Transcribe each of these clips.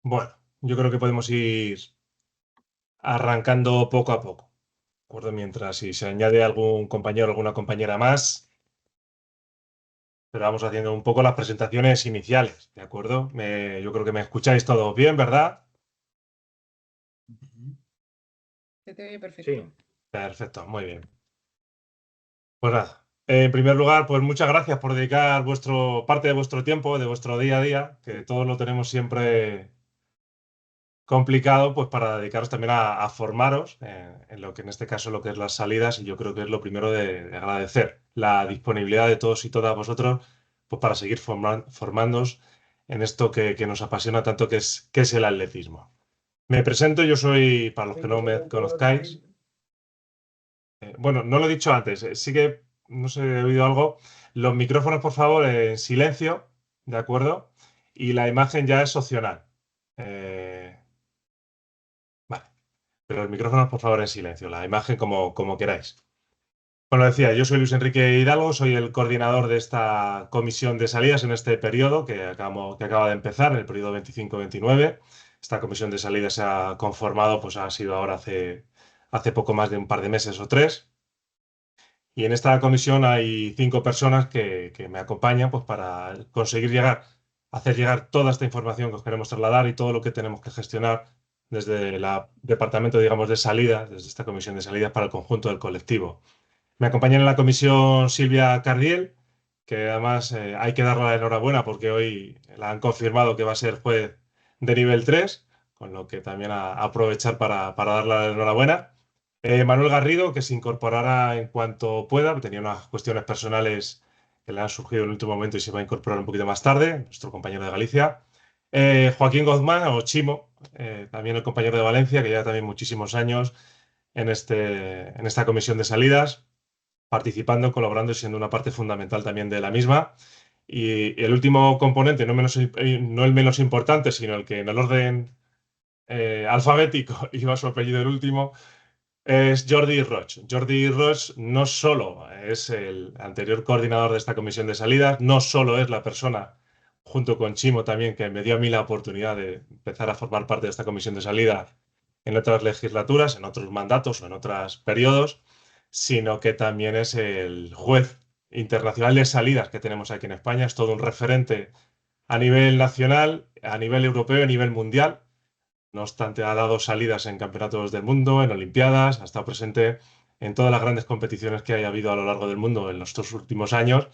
Bueno, yo creo que podemos ir arrancando poco a poco, ¿de acuerdo? Mientras si se añade algún compañero o alguna compañera más, pero vamos haciendo un poco las presentaciones iniciales, ¿de acuerdo? Yo creo que me escucháis todos bien, ¿verdad? Ujú. Se te oye Sí, perfecto. Perfecto, muy bien. Pues nada, en primer lugar, pues muchas gracias por dedicar parte de vuestro tiempo, de vuestro día a día, que todos lo tenemos siempre complicado, pues para dedicaros también a formaros en lo que en este caso lo que es las salidas, y yo creo que es lo primero de agradecer la disponibilidad de todos y todas vosotros, pues para seguir formándoos en esto que nos apasiona tanto, que es el atletismo. Me presento, yo soy, para los que no me conozcáis, bueno, no lo he dicho antes, sí que, no sé, he oído algo, los micrófonos por favor en silencio, ¿de acuerdo? Y la imagen ya es opcional. Vale. Pero el micrófono, por favor, en silencio, la imagen como queráis. Bueno, decía, yo soy Luis Enrique Hidalgo, soy el coordinador de esta comisión de salidas en este periodo que acaba de empezar, en el periodo 25-29. Esta comisión de salidas se ha conformado, pues ha sido ahora hace poco más de un par de meses o tres. Y en esta comisión hay 5 personas que me acompañan, pues para conseguir hacer llegar toda esta información que os queremos trasladar y todo lo que tenemos que gestionar desde el departamento, digamos, de salidas, desde esta comisión de salidas para el conjunto del colectivo. Me acompañan en la comisión Silvia Cardiel, que además hay que darle la enhorabuena porque hoy la han confirmado que va a ser juez de nivel 3, con lo que también aprovechar para darle la enhorabuena. Manuel Garrido, que se incorporará en cuanto pueda, tenía unas cuestiones personales que le han surgido en el último momento y se va a incorporar un poquito más tarde, nuestro compañero de Galicia. Joaquín Guzmán, o Chimo, también el compañero de Valencia, que lleva también muchísimos años en esta comisión de salidas, participando, colaborando y siendo una parte fundamental también de la misma. Y el último componente, no el menos importante, sino el que en el orden alfabético iba su apellido el último, es Jordi Roig. Jordi Roig no solo es el anterior coordinador de esta comisión de salidas, no solo es la persona, junto con Chimo también, que me dio a mí la oportunidad de empezar a formar parte de esta comisión de salidas en otras legislaturas, en otros mandatos o en otros periodos, sino que también es el juez internacional de salidas que tenemos aquí en España. Es todo un referente a nivel nacional, a nivel europeo y a nivel mundial. No obstante, ha dado salidas en campeonatos del mundo, en Olimpiadas, ha estado presente en todas las grandes competiciones que haya habido a lo largo del mundo en los 2 últimos años.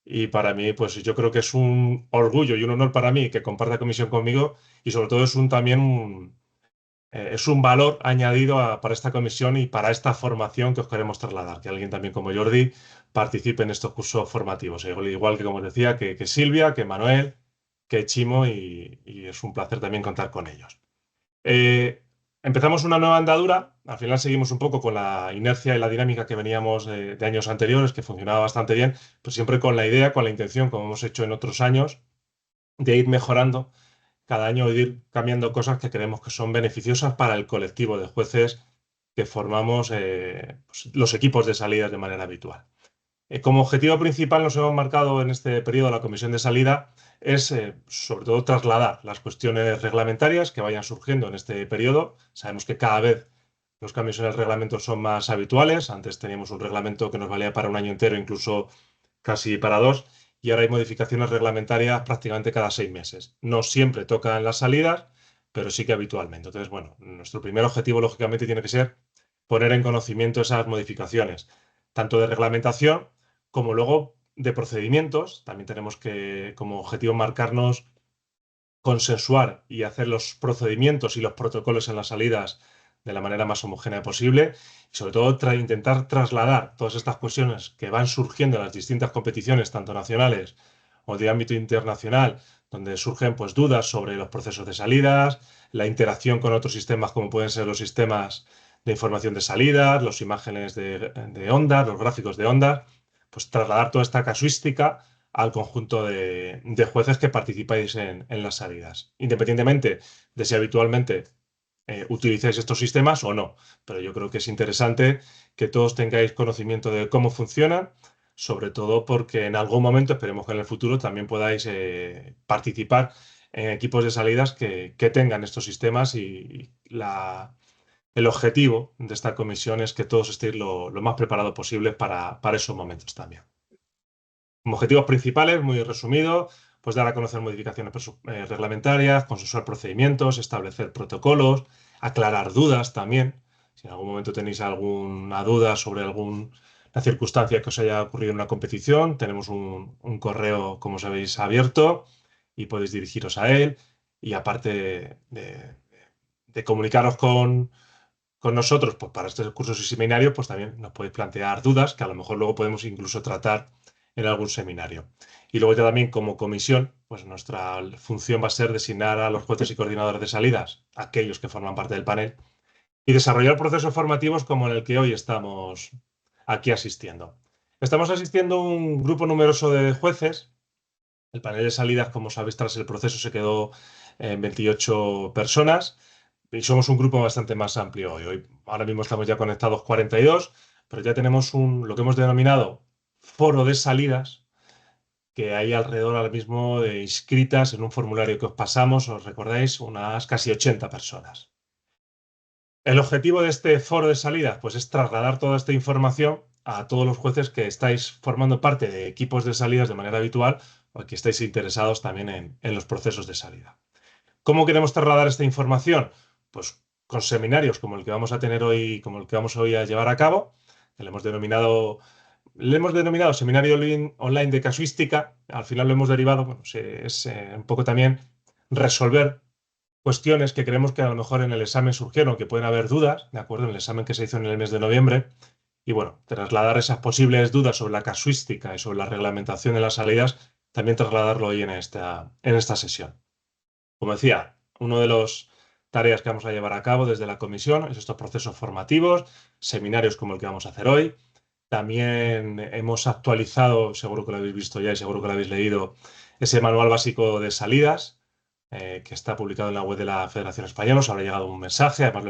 Y para mí, pues yo creo que es un orgullo y un honor para mí que comparta comisión conmigo, y sobre todo es un valor añadido para esta comisión y para esta formación que os queremos trasladar, que alguien también como Jordi participe en estos cursos formativos. Igual que, como os decía, que Silvia, que Manuel, que Chimo, y es un placer también contar con ellos. Eh, Empezamos una nueva andadura, al final seguimos un poco con la inercia y la dinámica que veníamos de años anteriores, que funcionaba bastante bien, pues siempre con la idea, con la intención, como hemos hecho en otros años, de ir mejorando cada año, de ir cambiando cosas que creemos que son beneficiosas para el colectivo de jueces que formamos pues, los equipos de salidas de manera habitual. Como objetivo principal nos hemos marcado en este periodo la comisión de salida es sobre todo trasladar las cuestiones reglamentarias que vayan surgiendo en este periodo. Sabemos que cada vez los cambios en el reglamento son más habituales. Antes teníamos un reglamento que nos valía para un año entero, incluso casi para dos, y ahora hay modificaciones reglamentarias prácticamente cada 6 meses. No siempre tocan las salidas, pero sí que habitualmente. Entonces, bueno, nuestro primer objetivo lógicamente tiene que ser poner en conocimiento esas modificaciones, tanto de reglamentación como luego de procedimientos. También tenemos que, como objetivo, marcarnos consensuar y hacer los procedimientos y los protocolos en las salidas de la manera más homogénea posible, y sobre todo intentar trasladar todas estas cuestiones que van surgiendo en las distintas competiciones, tanto nacionales o de ámbito internacional, donde surgen pues dudas sobre los procesos de salidas, la interacción con otros sistemas como pueden ser los sistemas de información de salidas, las imágenes de ondas, los gráficos de ondas, pues trasladar toda esta casuística al conjunto de jueces que participáis en las salidas, independientemente de si habitualmente utilizáis estos sistemas o no. Pero yo creo que es interesante que todos tengáis conocimiento de cómo funcionan, sobre todo porque en algún momento, esperemos que en el futuro, también podáis participar en equipos de salidas que tengan estos sistemas y el objetivo de esta comisión es que todos estéis lo más preparados posible para esos momentos también. Como objetivos principales, muy resumido, pues dar a conocer modificaciones reglamentarias, consensuar procedimientos, establecer protocolos, aclarar dudas también. Si en algún momento tenéis alguna duda sobre alguna circunstancia que os haya ocurrido en una competición, tenemos un correo, como sabéis, abierto y podéis dirigiros a él. Y aparte de comunicaros con nosotros, pues para estos cursos y seminarios, pues también nos podéis plantear dudas que a lo mejor luego podemos incluso tratar en algún seminario. Y luego ya también como comisión, pues nuestra función va a ser designar a los jueces y coordinadores de salidas, aquellos que forman parte del panel, y desarrollar procesos formativos como en el que hoy estamos aquí asistiendo. Estamos asistiendo a un grupo numeroso de jueces. El panel de salidas, como sabéis, tras el proceso se quedó en 28 personas y somos un grupo bastante más amplio hoy. Ahora mismo estamos ya conectados 42, pero ya tenemos lo que hemos denominado foro de salidas, que hay alrededor ahora mismo de inscritas en un formulario que os pasamos, os recordáis, unas casi 80 personas. El objetivo de este foro de salidas, pues, es trasladar toda esta información a todos los jueces que estáis formando parte de equipos de salidas de manera habitual o que estáis interesados también en los procesos de salida. ¿Cómo queremos trasladar esta información? Pues con seminarios como el que vamos a tener hoy, como el que vamos hoy a llevar a cabo, que le hemos denominado seminario online de casuística. Al final lo hemos derivado, bueno, es un poco también resolver cuestiones que creemos que a lo mejor en el examen surgieron, que pueden haber dudas, ¿de acuerdo? En el examen que se hizo en el mes de noviembre. Y bueno, trasladar esas posibles dudas sobre la casuística y sobre la reglamentación de las salidas, también trasladarlo hoy en esta sesión. Como decía, una de las tareas que vamos a llevar a cabo desde la comisión es estos procesos formativos, seminarios como el que vamos a hacer hoy. También hemos actualizado, seguro que lo habéis visto ya y seguro que lo habéis leído, ese manual básico de salidas que está publicado en la web de la Federación Española. Os habrá llegado un mensaje, además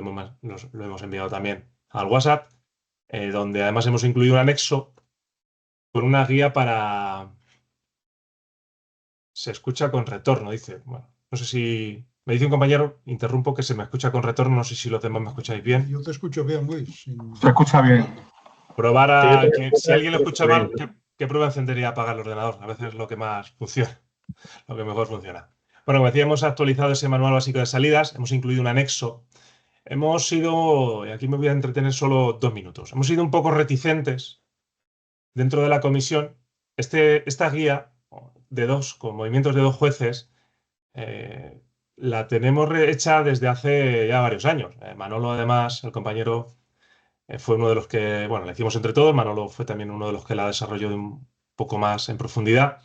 lo hemos enviado también al WhatsApp, donde además hemos incluido un anexo con una guía para... Se escucha con retorno, dice. Bueno, no sé si... Me dice un compañero, interrumpo, que se me escucha con retorno. No sé si los demás me escucháis bien. Yo te escucho bien, Luis. Se escucha bien. Probar Sí, si alguien lo escucha mal, bien. que prueba a encender y apagar el ordenador. A veces es lo que más funciona, lo que mejor funciona. Bueno, como decía, hemos actualizado ese manual básico de salidas, hemos incluido un anexo. Hemos sido, y aquí me voy a entretener solo 2 minutos, hemos sido un poco reticentes dentro de la comisión. Esta guía con movimientos de 2 jueces, la tenemos hecha desde hace ya varios años. Manolo, además, el compañero, fue uno de los que, bueno, la hicimos entre todos. Manolo fue también uno de los que la desarrolló un poco más en profundidad.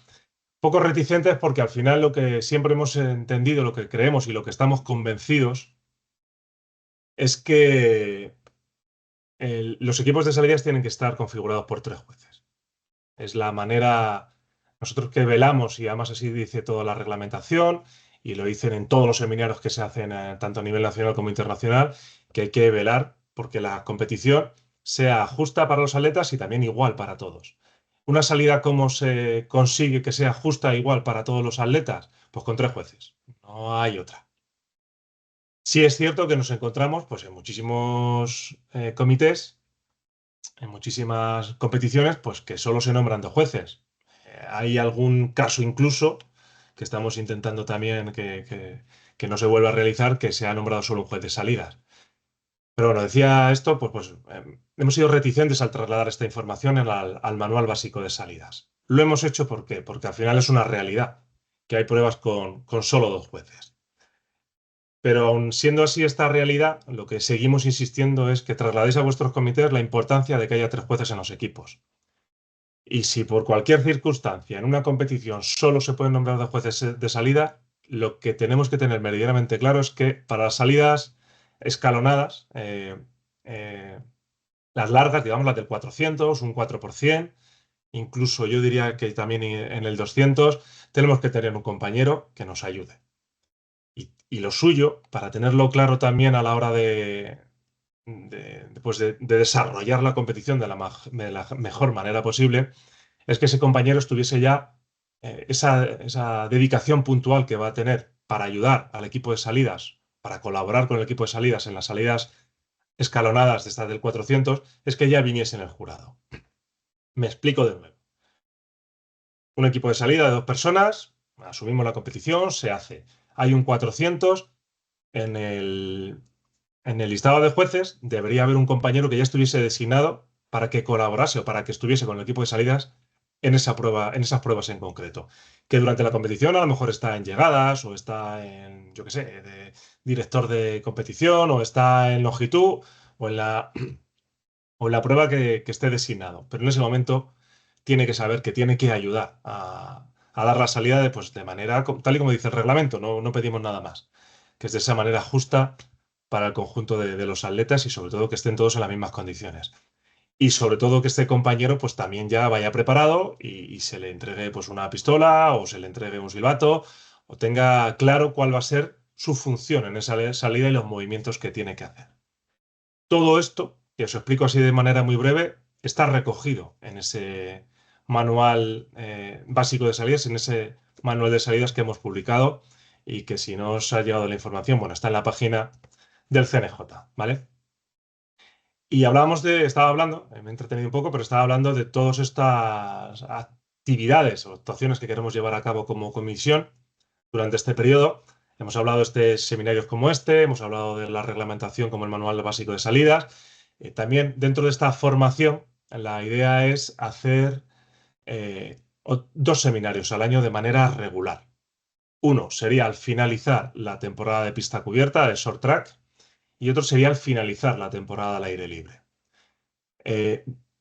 Poco reticentes porque al final lo que siempre hemos entendido, lo que creemos y lo que estamos convencidos es que los equipos de salidas tienen que estar configurados por 3 jueces. Es la manera, nosotros que velamos, y además así dice toda la reglamentación, y lo dicen en todos los seminarios que se hacen tanto a nivel nacional como internacional, que hay que velar porque la competición sea justa para los atletas y también igual para todos. Una salida, ¿cómo se consigue que sea justa e igual para todos los atletas? Pues con 3 jueces, no hay otra. Sí es cierto que nos encontramos pues, en muchísimos comités, en muchísimas competiciones, pues que solo se nombran 2 jueces. Hay algún caso incluso que estamos intentando también que no se vuelva a realizar, que se ha nombrado solo un juez de salidas. Pero bueno, decía esto, hemos sido reticentes al trasladar esta información al manual básico de salidas. Lo hemos hecho ¿por qué? Porque al final es una realidad, que hay pruebas con solo 2 jueces. Pero aun siendo así esta realidad, lo que seguimos insistiendo es que trasladéis a vuestros comités la importancia de que haya 3 jueces en los equipos. Y si por cualquier circunstancia en una competición solo se pueden nombrar 2 jueces de salida, lo que tenemos que tener meridianamente claro es que para las salidas escalonadas, las largas, digamos las del 400, un 4%, incluso yo diría que también en el 200, tenemos que tener un compañero que nos ayude. Y lo suyo, para tenerlo claro también a la hora de desarrollar la competición de la mejor manera posible, es que ese compañero estuviese ya esa dedicación puntual que va a tener para ayudar al equipo de salidas, para colaborar con el equipo de salidas en las salidas escalonadas de estas del 400, es que ya viniese en el jurado. Me explico de nuevo. Un equipo de salida de 2 personas, asumimos la competición, se hace. Hay un 400 en el listado de jueces, debería haber un compañero que ya estuviese designado para que colaborase o para que estuviese con el equipo de salidas en esa prueba, en esas pruebas en concreto. Que durante la competición a lo mejor está en llegadas o está en, yo qué sé, de director de competición o está en longitud o en la prueba que esté designado. Pero en ese momento tiene que saber que tiene que ayudar a dar la salida de manera tal y como dice el reglamento, no pedimos nada más, que es de esa manera justa para el conjunto de los atletas y sobre todo que estén todos en las mismas condiciones. Y sobre todo que este compañero pues también ya vaya preparado y se le entregue pues una pistola o se le entregue un silbato o tenga claro cuál va a ser su función en esa salida y los movimientos que tiene que hacer. Todo esto, que os explico así de manera muy breve, está recogido en ese manual básico de salidas, en ese manual de salidas que hemos publicado y que si no os ha llegado la información, bueno, está en la página del CNJ, ¿vale? Y estaba hablando, me he entretenido un poco, pero estaba hablando de todas estas actividades o actuaciones que queremos llevar a cabo como comisión durante este periodo. Hemos hablado de seminarios como este, hemos hablado de la reglamentación como el manual básico de salidas. También dentro de esta formación, la idea es hacer 2 seminarios al año de manera regular. Uno sería al finalizar la temporada de pista cubierta, de short track, y otro sería al finalizar la temporada al aire libre.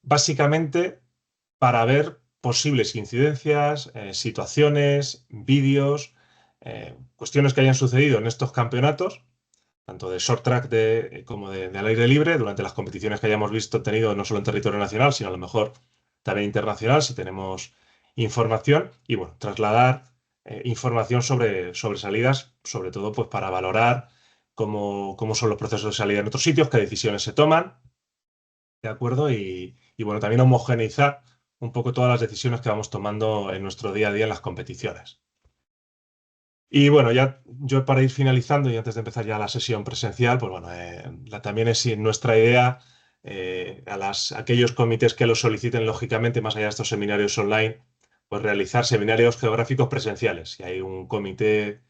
Básicamente para ver posibles incidencias, situaciones, vídeos, cuestiones que hayan sucedido en estos campeonatos, tanto de short track como del aire libre, durante las competiciones que hayamos visto tenido no solo en territorio nacional, sino a lo mejor también internacional, si tenemos información, y bueno, trasladar información sobre salidas, sobre todo pues para valorar cómo son los procesos de salida en otros sitios, qué decisiones se toman, ¿de acuerdo? Y bueno, también homogeneizar un poco todas las decisiones que vamos tomando en nuestro día a día en las competiciones. Y bueno, ya yo para ir finalizando y antes de empezar ya la sesión presencial, pues bueno, también es nuestra idea aquellos comités que lo soliciten, lógicamente, más allá de estos seminarios online, pues realizar seminarios geográficos presenciales. Si hay un comité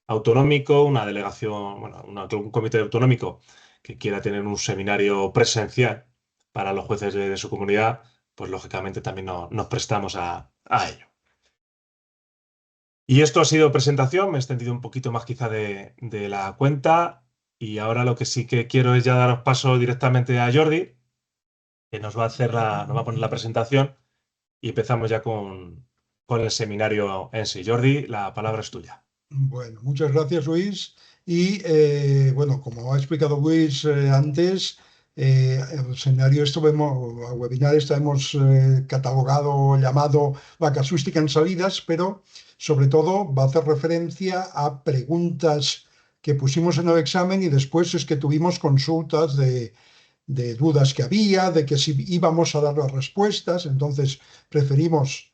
autonómico, una delegación, bueno, un comité autonómico que quiera tener un seminario presencial para los jueces de su comunidad, pues lógicamente también nos prestamos a ello. Y esto ha sido presentación, me he extendido un poquito más quizá de la cuenta y ahora lo que sí que quiero es ya daros paso directamente a Jordi, que nos va a poner la presentación y empezamos ya con el seminario en sí. Jordi, la palabra es tuya. Bueno, muchas gracias, Luis. Y bueno, como ha explicado Luis antes, el seminario el webinar hemos catalogado, llamado La casuística en salidas, pero sobre todo va a hacer referencia a preguntas que pusimos en el examen y después es que tuvimos consultas de dudas que había, de que si íbamos a dar las respuestas. Entonces preferimos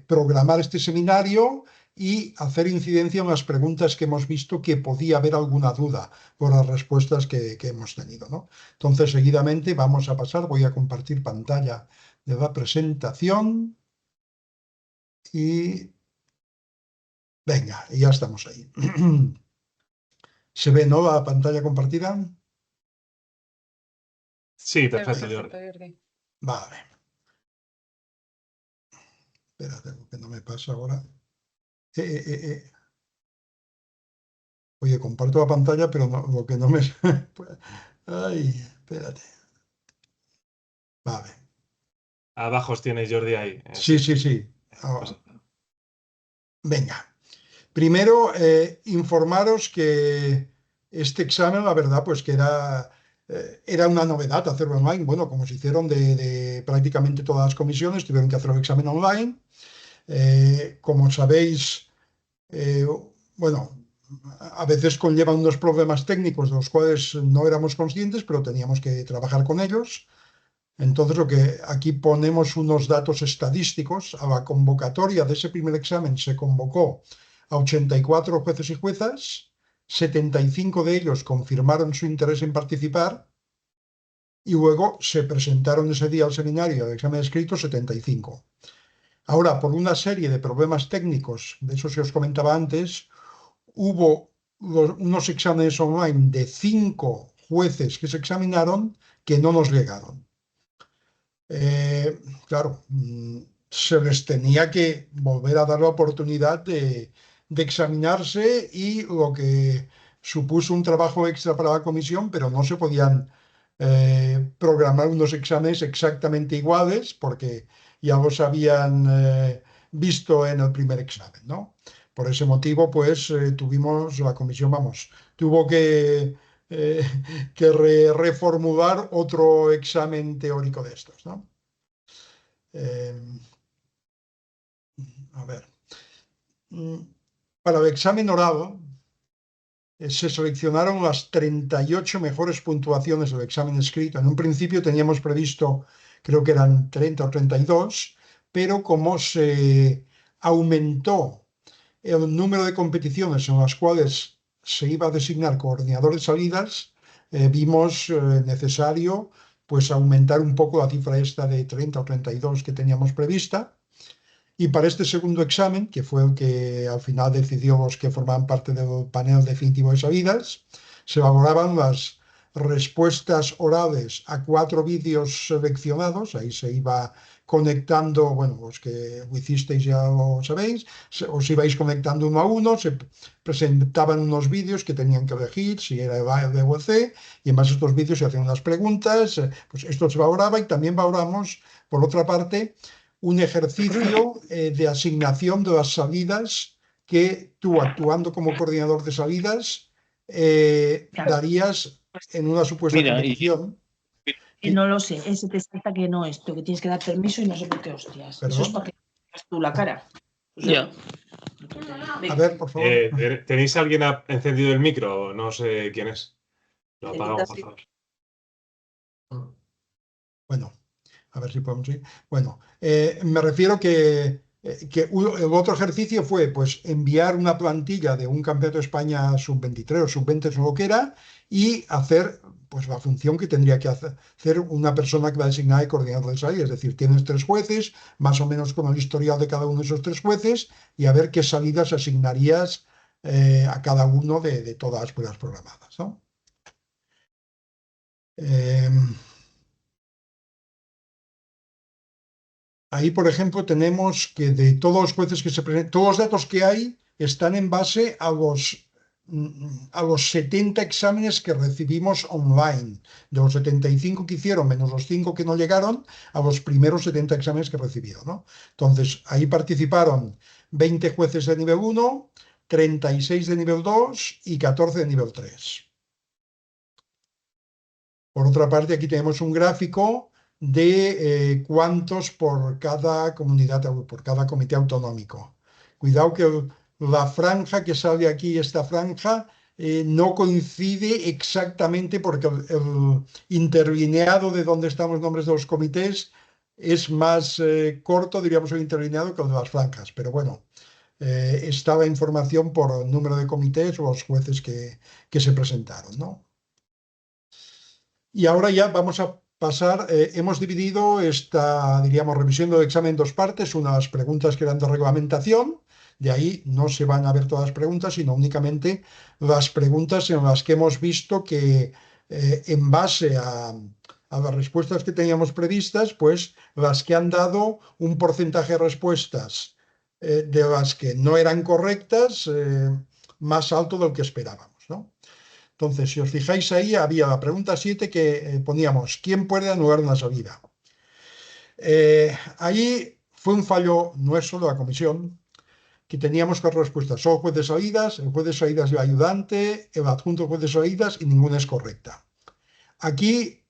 programar este seminario y hacer incidencia en las preguntas que hemos visto que podía haber alguna duda por las respuestas que hemos tenido, ¿no? Entonces, seguidamente vamos a pasar, voy a compartir pantalla de la presentación y venga, ya estamos ahí. ¿Se ve, no, la pantalla compartida? Sí, perfecto, Jordi. Vale. Espérate, que no me pasa ahora. Oye, comparto la pantalla, pero lo que no me... Ay, espérate. Vale. Abajo os tienes Jordi ahí. Sí, sí, sí. Ahora. Venga. Primero, informaros que este examen, la verdad, pues que era una novedad hacerlo online. Bueno, como se hicieron de prácticamente todas las comisiones, tuvieron que hacer el examen online. Como sabéis, bueno, a veces conllevan unos problemas técnicos de los cuales no éramos conscientes, pero teníamos que trabajar con ellos. Entonces, aquí ponemos unos datos estadísticos. A la convocatoria de ese primer examen se convocó a 84 jueces y juezas, 75 de ellos confirmaron su interés en participar y luego se presentaron ese día al seminario de examen escrito 75. Ahora, por una serie de problemas técnicos, de esos que os comentaba antes, hubo unos exámenes online de 5 jueces que se examinaron que no nos llegaron. Claro, se les tenía que volver a dar la oportunidad de examinarse y lo que supuso un trabajo extra para la comisión, pero no se podían programar unos exámenes exactamente iguales porque ya los habían visto en el primer examen, ¿no? Por ese motivo, pues tuvimos, la comisión, vamos, tuvo eh, que reformular otro examen teórico de estos, ¿no? A ver. Para el examen oral se seleccionaron las 38 mejores puntuaciones del examen escrito. En un principio teníamos previsto, creo que eran 30 o 32, pero como se aumentó el número de competiciones en las cuales se iba a designar coordinador de salidas, vimos necesario pues aumentar un poco la cifra esta de 30 o 32 que teníamos prevista. Y para este segundo examen, que fue el que al final decidió los que formaban parte del panel definitivo de salidas, se valoraban las respuestas orales a 4 vídeos seleccionados. Ahí se iba conectando, bueno, los que lo hicisteis ya lo sabéis, os ibais conectando uno a uno, se presentaban unos vídeos que tenían que elegir si era el A, el B o el C, y en base a estos vídeos se hacían unas preguntas, pues esto se valoraba y también valoramos, por otra parte, un ejercicio de asignación de las salidas que tú, actuando como coordinador de salidas, darías en una supuesta competición. No lo sé, ese te salta que no esto, que tienes que dar permiso y no sé por qué hostias. ¿Perdón? Eso es para que veas tú la cara. Ya. A ver, por favor. ¿Tenéis alguien encendido el micro? No sé quién es. Lo apagamos, por favor. Bueno, a ver si podemos ir. Bueno, me refiero que el otro ejercicio fue pues enviar una plantilla de un campeonato de España sub-23 o sub-20 o lo que era y hacer pues la función que tendría que hacer una persona que va a designar el coordinador de salida. Es decir, tienes 3 jueces, más o menos con el historial de cada uno de esos 3 jueces y a ver qué salidas asignarías a cada uno de todas las pruebas programadas, ¿no? Ahí, por ejemplo, tenemos que de todos los jueces que se presentan, todos los datos que hay están en base a los 70 exámenes que recibimos online. De los 75 que hicieron, menos los 5 que no llegaron, a los primeros 70 exámenes que recibieron, ¿no? Entonces, ahí participaron 20 jueces de nivel 1, 36 de nivel 2 y 14 de nivel 3. Por otra parte, aquí tenemos un gráfico de cuántos por cada comunidad, por cada comité autonómico. Cuidado que la franja que sale aquí, esta franja, no coincide exactamente porque el interlineado de donde están los nombres de los comités es más corto, diríamos, el interlineado que el de las franjas. Pero bueno, está la información por número de comités o los jueces que se presentaron, ¿no? Y ahora ya vamos a pasar, hemos dividido esta, diríamos, revisión del examen en 2 partes, unas preguntas que eran de reglamentación, de ahí no se van a ver todas las preguntas, sino únicamente las preguntas en las que hemos visto que en base a las respuestas que teníamos previstas, pues las que han dado un porcentaje de respuestas de las que no eran correctas más alto del que esperábamos, ¿no? Entonces, si os fijáis ahí, había la pregunta 7 que poníamos, ¿quién puede anular una salida? Ahí fue un fallo nuestro de la comisión, que teníamos 4 respuestas. Solo juez de salidas, el juez de salidas y el ayudante, el adjunto juez de salidas y ninguna es correcta. Aquí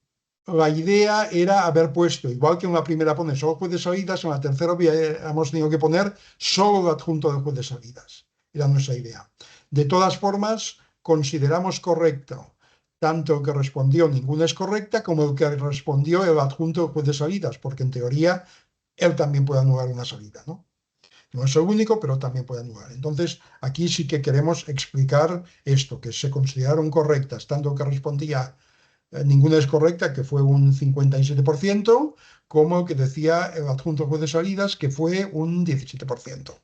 la idea era haber puesto, igual que en la primera pone solo juez de salidas, en la tercera habíamos tenido que poner solo el adjunto del juez de salidas. Era nuestra idea. De todas formas, consideramos correcto tanto el que respondió ninguna es correcta como el que respondió el adjunto del juez de salidas, porque en teoría él también puede anular una salida, ¿no? No es el único, pero también puede anular. Entonces, aquí sí que queremos explicar esto, que se consideraron correctas, tanto que respondía ninguna es correcta, que fue un 57%, como que decía el adjunto juez de salidas, que fue un 17%.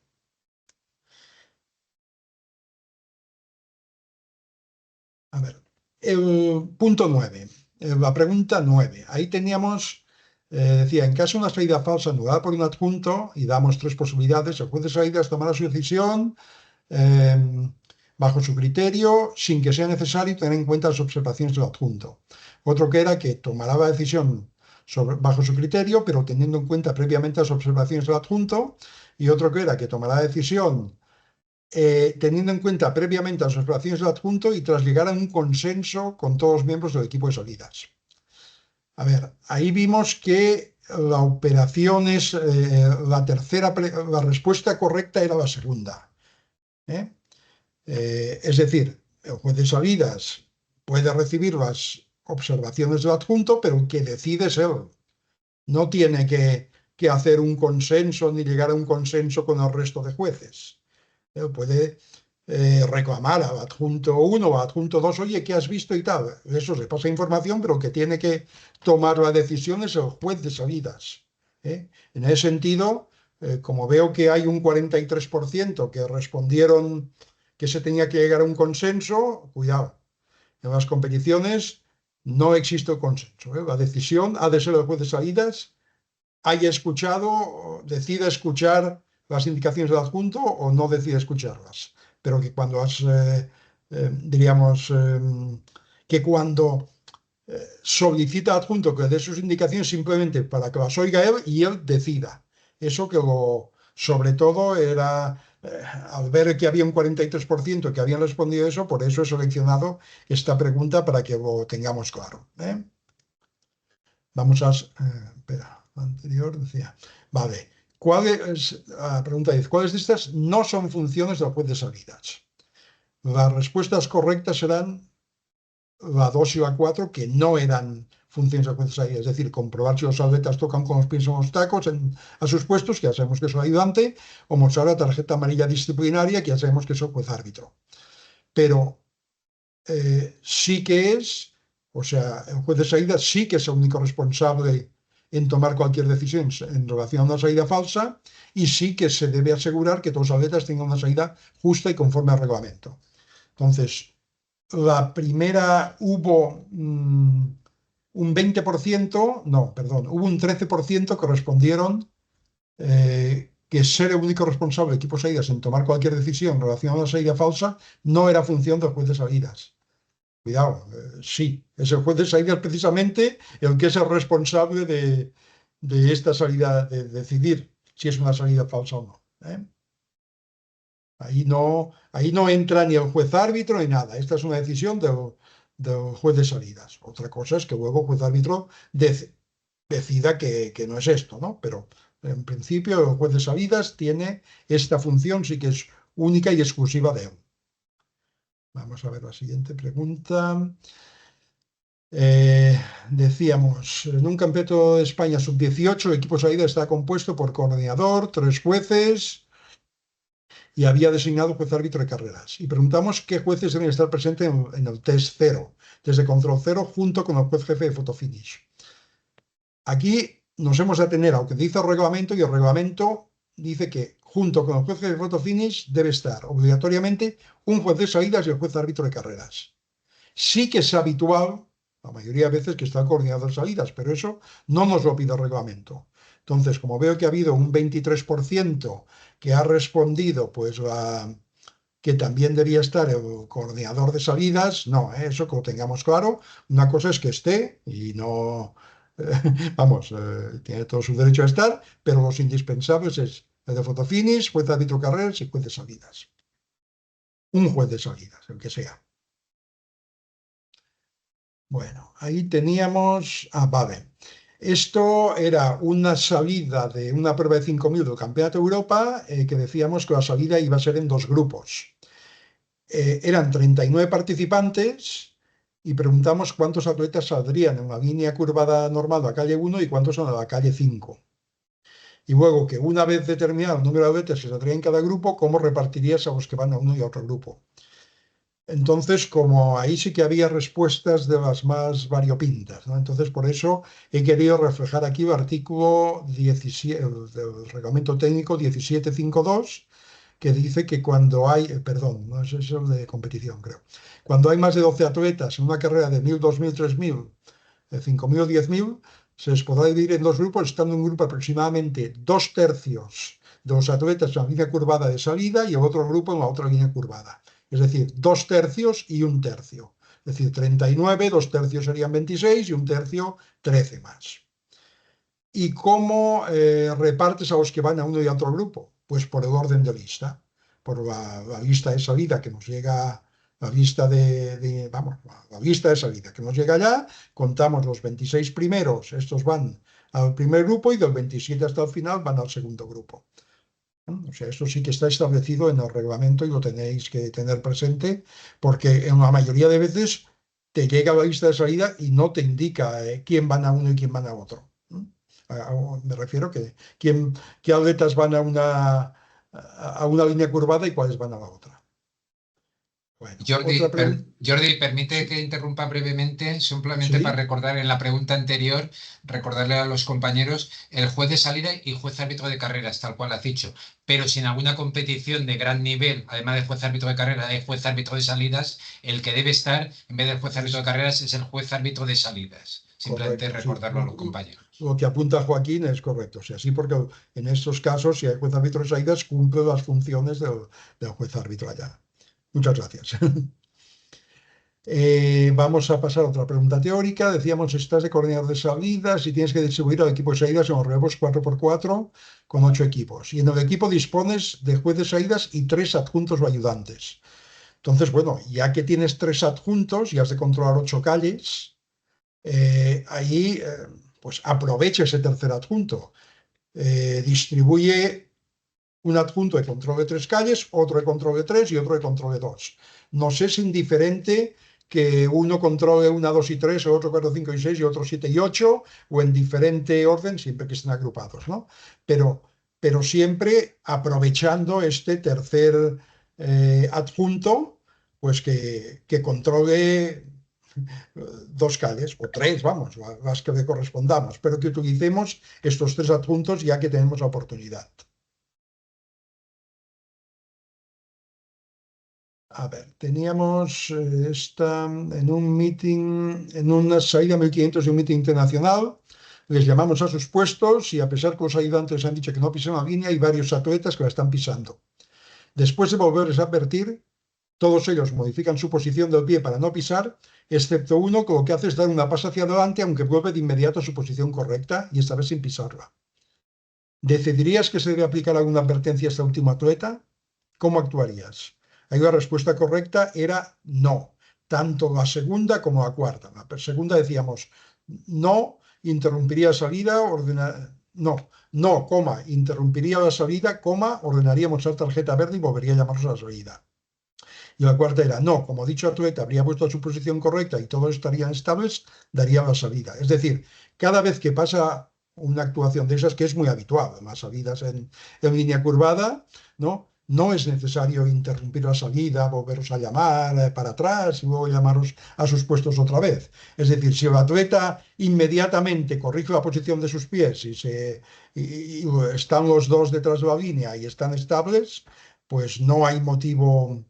A ver, el punto 9, la pregunta 9. Ahí teníamos, decía, en caso de una salida falsa anulada por un adjunto, y damos 3 posibilidades, el juez de salidas tomará su decisión bajo su criterio, sin que sea necesario tener en cuenta las observaciones del adjunto. Otro que era que tomará la decisión bajo su criterio, pero teniendo en cuenta previamente las observaciones del adjunto. Y otro que era que tomará la decisión teniendo en cuenta previamente las observaciones del adjunto y tras llegar a un consenso con todos los miembros del equipo de salidas. A ver, ahí vimos que la operación es la respuesta correcta era la segunda. Es decir, el juez de salidas puede recibir las observaciones del adjunto, pero el que decide es él. No tiene que hacer un consenso ni llegar a un consenso con el resto de jueces. Él puede reclamar al adjunto 1 o al adjunto 2, oye, ¿qué has visto y tal? Eso se pasa información, pero el que tiene que tomar la decisión es el juez de salidas. En ese sentido, como veo que hay un 43% que respondieron que se tenía que llegar a un consenso, cuidado, en las competiciones no existe consenso. La decisión ha de ser el juez de salidas, haya escuchado, decida escuchar las indicaciones del adjunto o no decide escucharlas. Pero que cuando diríamos, que cuando solicita al adjunto que dé sus indicaciones simplemente para que las oiga él y él decida. Eso que sobre todo era, al ver que había un 43% que habían respondido eso, por eso he seleccionado esta pregunta para que lo tengamos claro. Vamos a... espera, la anterior decía... Vale, pregunta 10. ¿Cuáles de estas no son funciones del juez de salidas? Las respuestas correctas serán la 2 y la 4, que no eran funciones del juez de salidas. Es decir, comprobar si los atletas tocan con los pies en los tacos a sus puestos, que ya sabemos que es el ayudante, o mostrar la tarjeta amarilla disciplinaria, que ya sabemos que es el juez árbitro. Pero sí que es, o sea, el juez de salida sí que es el único responsable en tomar cualquier decisión en relación a una salida falsa, y sí que se debe asegurar que todos los atletas tengan una salida justa y conforme al reglamento. Entonces, la primera hubo un 20%, no, perdón, hubo un 13% que respondieron que ser el único responsable del equipo de salidas en tomar cualquier decisión en relación a una salida falsa no era función del juez de salidas. Cuidado, sí, es el juez de salidas precisamente el que es el responsable de esta salida, de decidir si es una salida falsa o no. Ahí no entra ni el juez árbitro ni nada. Esta es una decisión del juez de salidas. Otra cosa es que luego el juez árbitro decida que no es esto, ¿no? Pero en principio el juez de salidas tiene esta función, sí que es única y exclusiva de él. Vamos a ver la siguiente pregunta. Decíamos, en un campeonato de España sub-18, el equipo de salida está compuesto por coordinador, 3 jueces y había designado juez árbitro de carreras. Y preguntamos qué jueces deben estar presentes en el test 0, desde control 0, junto con el juez jefe de fotofinish. Aquí nos hemos de atener a lo que dice el reglamento, y el reglamento dice que junto con el juez jefe de fotofinish debe estar obligatoriamente un juez de salidas y el juez árbitro de carreras. Sí que es habitual, la mayoría de veces, que está el coordinador de salidas, pero eso no nos lo pide el reglamento. Entonces, como veo que ha habido un 23% que ha respondido, pues que también debía estar el coordinador de salidas, no, eso que lo tengamos claro. Una cosa es que esté y no, vamos, tiene todo su derecho a estar, pero los indispensables es el de fotofinish, juez de árbitro carreras y juez de salidas. Un juez de salidas, el que sea. Bueno, ahí teníamos... vale. Esto era una salida de una prueba de 5.000 del Campeonato de Europa, que decíamos que la salida iba a ser en 2 grupos. Eran 39 participantes y preguntamos cuántos atletas saldrían en la línea curvada normal a la calle 1 y cuántos en la calle 5. Y luego que una vez determinado el número de atletas que se traen en cada grupo, ¿cómo repartirías a los que van a uno y a otro grupo? Entonces, como ahí sí que había respuestas de las más variopintas, ¿no? Entonces, por eso he querido reflejar aquí el artículo 17 del reglamento técnico 1752, que dice que cuando hay, perdón, no es el de competición, creo. Cuando hay más de 12 atletas en una carrera de 1000, 2000, 3000, 5000 o 10000, se les podrá dividir en dos grupos, estando un grupo aproximadamente 2/3 de los atletas en la línea curvada de salida y el otro grupo en la otra línea curvada. Es decir, 2/3 y 1/3. Es decir, 39, 2/3 serían 26 y 1/3 13 más. ¿Y cómo repartes a los que van a uno y a otro grupo? Pues por el orden de lista, por la lista de salida que nos llega, la lista vamos, la lista de salida que nos llega allá, contamos los 26 primeros, estos van al primer grupo y del 27 hasta el final van al segundo grupo. O sea, esto sí que está establecido en el reglamento y lo tenéis que tener presente, porque en la mayoría de veces te llega la lista de salida y no te indica quién van a uno y quién van a otro. Me refiero que qué atletas van a una línea curvada y cuáles van a la otra. Bueno, Jordi, permite Sí. que interrumpa brevemente, simplemente Sí. para recordar en la pregunta anterior, recordarle a los compañeros el juez de salida y juez árbitro de carreras, tal cual has dicho. Pero si en alguna competición de gran nivel, además de juez árbitro de carreras, hay juez árbitro de salidas, el que debe estar, en vez del juez árbitro de carreras, es el juez árbitro de salidas. Simplemente Correcto, sí. recordarlo a los compañeros. Lo que apunta Joaquín es correcto. O sea, sí, porque en estos casos, si hay juez árbitro de salidas, cumple las funciones del juez árbitro allá. Muchas gracias. Vamos a pasar a otra pregunta teórica. Decíamos, estás de coordinador de salidas y tienes que distribuir al equipo de salidas en los relevos 4x4 con 8 equipos. Y en el equipo dispones de juez de salidas y 3 adjuntos o ayudantes. Entonces, bueno, ya que tienes 3 adjuntos y has de controlar 8 calles, ahí pues aprovecha ese tercer adjunto. Distribuye un adjunto de control de 3 calles, otro de control de 3 y otro de control de 2. Nos es indiferente que uno controle 1, 2 y 3, o otro 4, 5 y 6 y otro 7 y 8, o en diferente orden, siempre que estén agrupados, ¿no? Pero siempre aprovechando este tercer adjunto, pues que controle 2 calles, o 3, vamos, las que le correspondamos, pero que utilicemos estos 3 adjuntos ya que tenemos la oportunidad. A ver, teníamos en un meeting, en una salida 1500 de un meeting internacional, les llamamos a sus puestos y a pesar que los ayudantes han dicho que no pisen la línea, hay varios atletas que la están pisando. Después de volverles a advertir, todos ellos modifican su posición del pie para no pisar, excepto uno que lo que hace es dar una pasa hacia adelante, aunque vuelve de inmediato a su posición correcta y esta vez sin pisarla. ¿Decidirías que se debe aplicar alguna advertencia a este último atleta? ¿Cómo actuarías? Ahí la respuesta correcta era no, tanto la segunda como la cuarta. La segunda decíamos no, interrumpiría salida, interrumpiría la salida, ordenaría mostrar tarjeta verde y volvería a llamarnos a la salida. Y la cuarta era no, como dicho atleta habría puesto su posición correcta y todos estarían estables, daría la salida. Es decir, cada vez que pasa una actuación de esas, que es muy habitual en las salidas en línea curvada, no es necesario interrumpir la salida, volveros a llamar para atrás y luego llamaros a sus puestos otra vez. Es decir, si el atleta inmediatamente corrige la posición de sus pies y están los dos detrás de la línea y están estables, pues no hay motivo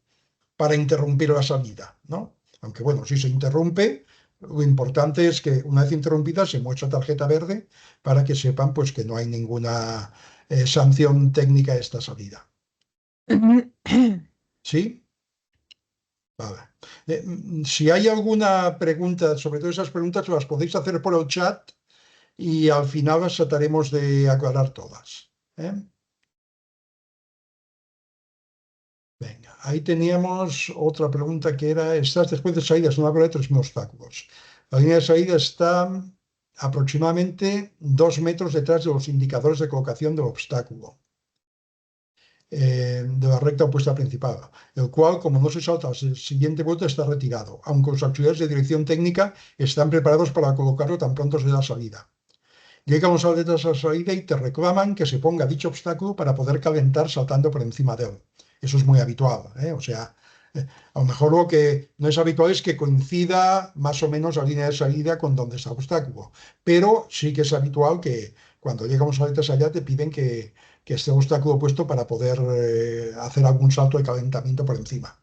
para interrumpir la salida, ¿no? Aunque bueno, si se interrumpe, lo importante es que una vez interrumpida se muestra tarjeta verde para que sepan pues que no hay ninguna sanción técnica a esta salida. ¿Sí? Vale. Si hay alguna pregunta, sobre todo esas preguntas, las podéis hacer por el chat y al final las trataremos de aclarar todas. Venga, ahí teníamos otra pregunta que era, estás después de salida, es una prueba de 3000 obstáculos. La línea de salida está aproximadamente 2 metros detrás de los indicadores de colocación del obstáculo, de la recta opuesta principal, el cual, como no se salta a la siguiente vuelta, está retirado, aunque los auxiliares de dirección técnica están preparados para colocarlo tan pronto se da salida. Llegan los atletas a la salida y te reclaman que se ponga dicho obstáculo para poder calentar saltando por encima de él. Eso es muy habitual, ¿eh? O sea, a lo mejor lo que no es habitual es que coincida más o menos la línea de salida con donde está el obstáculo, pero sí que es habitual que cuando llegamos a atletas allá te piden que esté el obstáculo puesto para poder hacer algún salto de calentamiento por encima.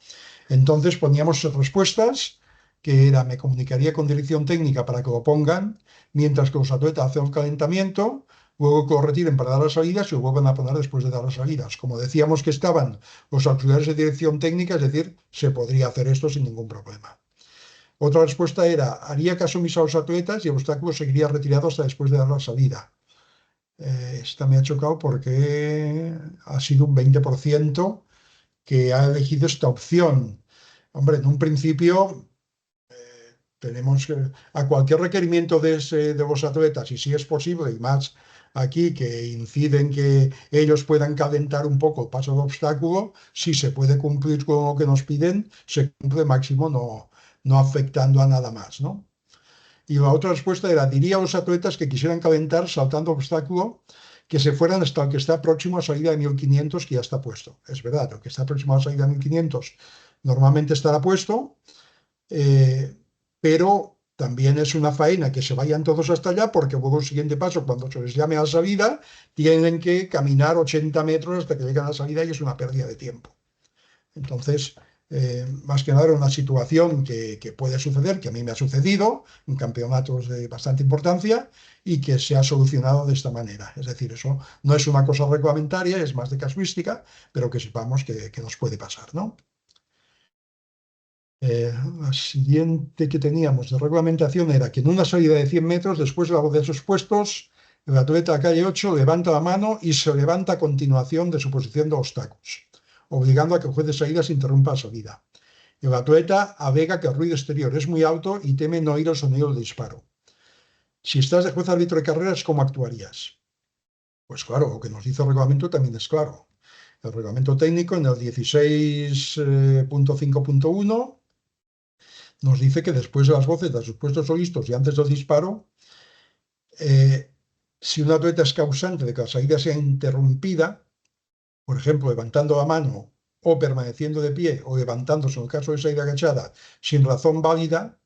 Entonces poníamos respuestas que era, me comunicaría con dirección técnica para que lo pongan, mientras que los atletas hacen el calentamiento, luego que lo retiren para dar las salidas y lo vuelven a poner después de dar las salidas. Como decíamos que estaban los auxiliares de dirección técnica, es decir, se podría hacer esto sin ningún problema. Otra respuesta era, haría caso omiso a los atletas y el obstáculo seguiría retirado hasta después de dar la salida. Esta me ha chocado porque ha sido un 20% que ha elegido esta opción. Hombre, en un principio tenemos que, a cualquier requerimiento de los atletas, y si es posible, y más aquí que inciden que ellos puedan calentar un poco el paso de obstáculo, si se puede cumplir con lo que nos piden, se cumple máximo, no afectando a nada más, ¿no? Y la otra respuesta era, diría a los atletas que quisieran calentar saltando obstáculo, que se fueran hasta el que está próximo a salida de 1500, que ya está puesto. Es verdad, el que está próximo a salida de 1500 normalmente estará puesto, pero también es una faena que se vayan todos hasta allá, porque luego el siguiente paso, cuando se les llame a la salida, tienen que caminar 80 metros hasta que lleguen a la salida y es una pérdida de tiempo. Entonces, más que nada era una situación que puede suceder, que a mí me ha sucedido en campeonatos de bastante importancia y que se ha solucionado de esta manera. Es decir, eso no es una cosa reglamentaria, es más de casuística, pero que sepamos que nos puede pasar, ¿no? La siguiente que teníamos de reglamentación era que en una salida de 100 metros, después de esos puestos, el atleta a calle 8 levanta la mano y se levanta a continuación de su posición de obstáculos, obligando a que el juez de salida se interrumpa la salida. El atleta alega que el ruido exterior es muy alto y teme no oír el sonido del disparo. Si estás de juez árbitro de carreras, ¿cómo actuarías? Pues claro, lo que nos dice el reglamento también es claro. El reglamento técnico en el 16.5.1 nos dice que después de las voces de sus puestos o listos y antes del disparo, si un atleta es causante de que la salida sea interrumpida, por ejemplo, levantando la mano o permaneciendo de pie o levantándose en el caso de salida agachada sin razón válida,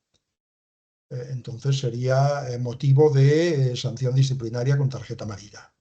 entonces sería motivo de sanción disciplinaria con tarjeta amarilla.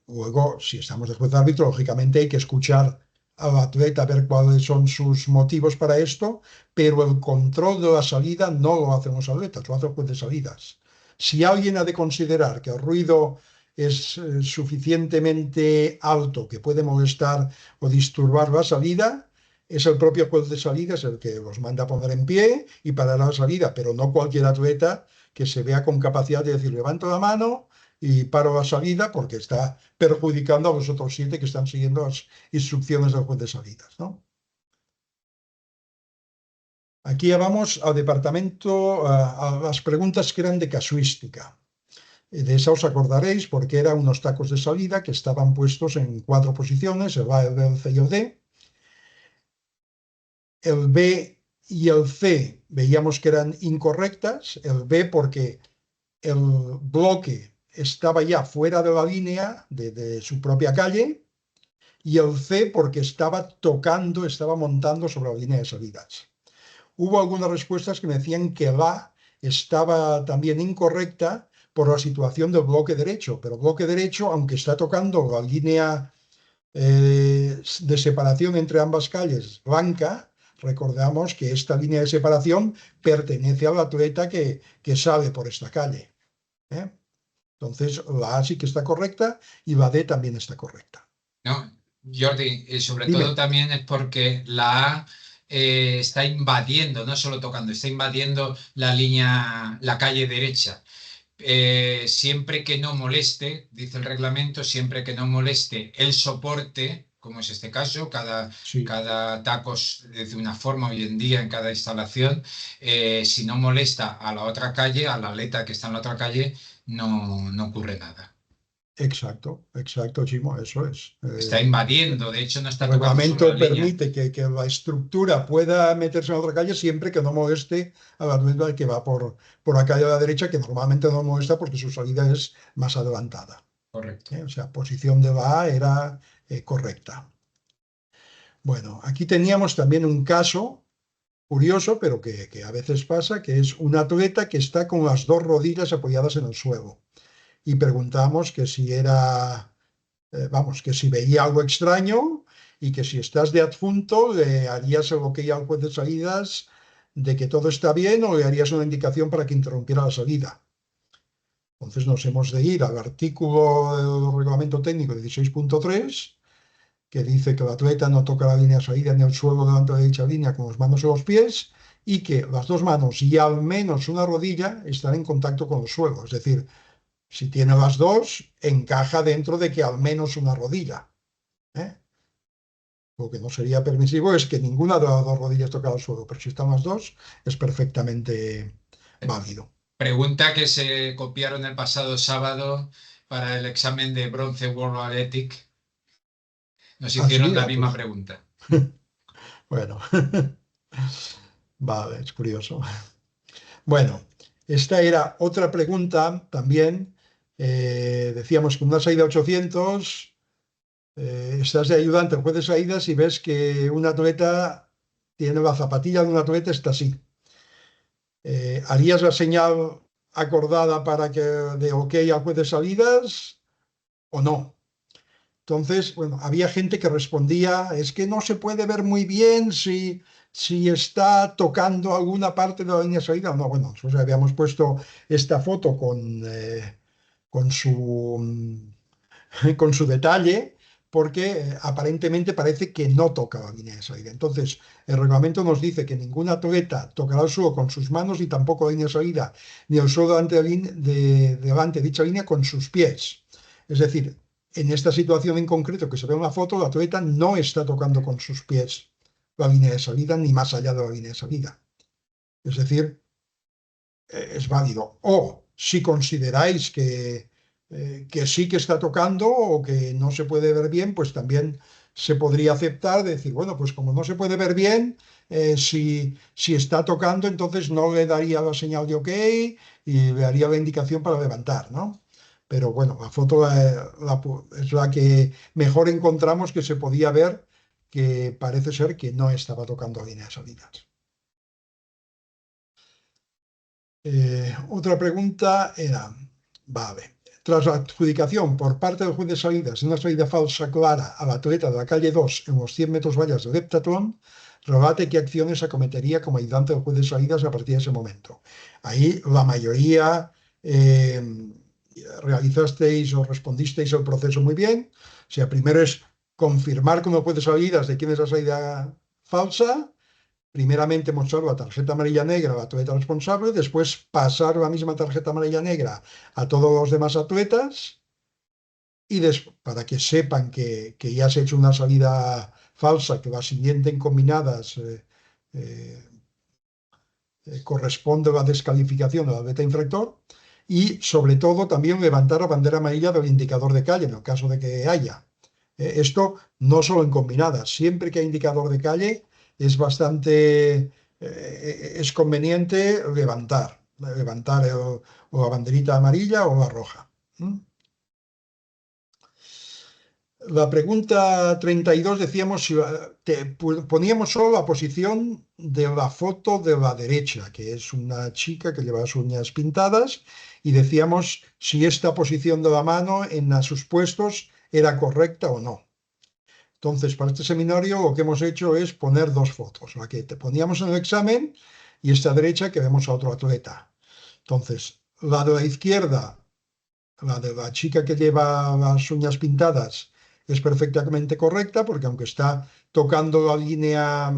Luego, si estamos de juez árbitro, lógicamente hay que escuchar al atleta, ver cuáles son sus motivos para esto, pero el control de la salida no lo hacen los atletas, lo hace el juez de salidas. Si alguien ha de considerar que el ruido es suficientemente alto que puede molestar o disturbar la salida, es el propio juez de salidas el que los manda a poner en pie y parar la salida, pero no cualquier atleta que se vea con capacidad de decir levanto la mano y paro la salida porque está perjudicando a los otros 7 que están siguiendo las instrucciones del juez de salidas, ¿no? Aquí ya vamos al departamento, a las preguntas que eran de casuística. De esa os acordaréis porque eran unos tacos de salida que estaban puestos en 4 posiciones, el A, el B, el C y el D. El B y el C veíamos que eran incorrectas, el B porque el bloque estaba ya fuera de la línea de su propia calle, y el C porque estaba montando sobre la línea de salidas. Hubo algunas respuestas que me decían que el A estaba también incorrecta por la situación del bloque derecho, pero el bloque derecho, aunque está tocando la línea de separación entre ambas calles blanca, recordamos que esta línea de separación pertenece al atleta que sale por esta calle. Entonces, la A sí que está correcta y la D también está correcta. No, Jordi, sobre Dime. todo también es porque la A está invadiendo, no solo tocando, está invadiendo la línea, la calle derecha. Siempre que no moleste, dice el reglamento, siempre que no moleste el soporte, como es este caso, cada taco es de una forma hoy en día en cada instalación, si no molesta a la otra calle, al atleta que está en la otra calle, no ocurre nada. Exacto, exacto, Chimo, eso es. Está invadiendo, de hecho no está El tocando reglamento sobre la línea. permite que la estructura pueda meterse en otra calle siempre que no moleste a la atleta que va por la calle de la derecha, que normalmente no molesta porque su salida es más adelantada. Correcto. O sea, posición de la A era correcta. Bueno, aquí teníamos también un caso curioso, pero que a veces pasa, que es un atleta que está con las dos rodillas apoyadas en el suelo. Y preguntamos que si era, vamos, que si veía algo extraño y que si estás de adjunto le harías el ok al juez de salidas de que todo está bien o le harías una indicación para que interrumpiera la salida. Entonces nos hemos de ir al artículo del reglamento técnico 16.3 que dice que el atleta no toca la línea de salida ni el suelo delante de dicha línea con las manos o los pies y que las dos manos y al menos una rodilla están en contacto con el suelo. Es decir, si tiene las dos, encaja dentro de que al menos una rodilla. Lo que no sería permisivo es que ninguna de las dos rodillas toque el suelo, pero si están las dos, es perfectamente válido. Pregunta que se copiaron el pasado sábado para el examen de bronce World Athletic. Nos hicieron la misma pregunta. Bueno, vale, es curioso. Bueno, esta era otra pregunta también. Decíamos que una salida 800, estás de ayudante al juez de salidas y ves que un atleta tiene la zapatilla de un atleta, está así. ¿Harías la señal acordada para que de ok al juez de salidas o no? Entonces, bueno, había gente que respondía, es que no se puede ver muy bien si está tocando alguna parte de la línea de salida. No, bueno, nosotros habíamos puesto esta foto con su detalle, porque aparentemente parece que no toca la línea de salida. Entonces, el reglamento nos dice que ningún atleta tocará el suelo con sus manos y tampoco la línea de salida, ni el suelo delante de dicha línea con sus pies. Es decir, en esta situación en concreto que se ve en la foto, el atleta no está tocando con sus pies la línea de salida ni más allá de la línea de salida. Es decir, es válido. O si consideráis que sí que está tocando o que no se puede ver bien, pues también se podría aceptar, decir, bueno, pues como no se puede ver bien, si está tocando, entonces no le daría la señal de ok y le haría la indicación para levantar, ¿no? Pero bueno, la foto es la que mejor encontramos que se podía ver, que parece ser que no estaba tocando líneas salidas. Otra pregunta era, vale, tras la adjudicación por parte del juez de salidas de una salida falsa clara al atleta de la calle 2 en los 100 metros vallas del heptatlón, relate qué acciones acometería como ayudante del juez de salidas a partir de ese momento. Ahí la mayoría realizasteis o respondisteis al proceso muy bien. O sea, primero es confirmar con el juez de salidas de quién es la salida falsa. Primeramente mostrar la tarjeta amarilla negra al atleta responsable, después pasar la misma tarjeta amarilla negra a todos los demás atletas y para que sepan que ya se ha hecho una salida falsa, que las siguientes combinadas corresponde a la descalificación del atleta infractor y sobre todo también levantar la bandera amarilla del indicador de calle en el caso de que haya. Esto no solo en combinadas, siempre que hay indicador de calle es bastante, es conveniente levantar o la banderita amarilla o la roja. La pregunta 32 decíamos si poníamos solo la posición de la foto de la derecha, que es una chica que lleva las uñas pintadas, y decíamos si esta posición de la mano en sus puestos era correcta o no. Entonces, para este seminario lo que hemos hecho es poner dos fotos, la que te poníamos en el examen y esta derecha que vemos a otro atleta. Entonces, la de la izquierda, la de la chica que lleva las uñas pintadas, es perfectamente correcta porque aunque está tocando la línea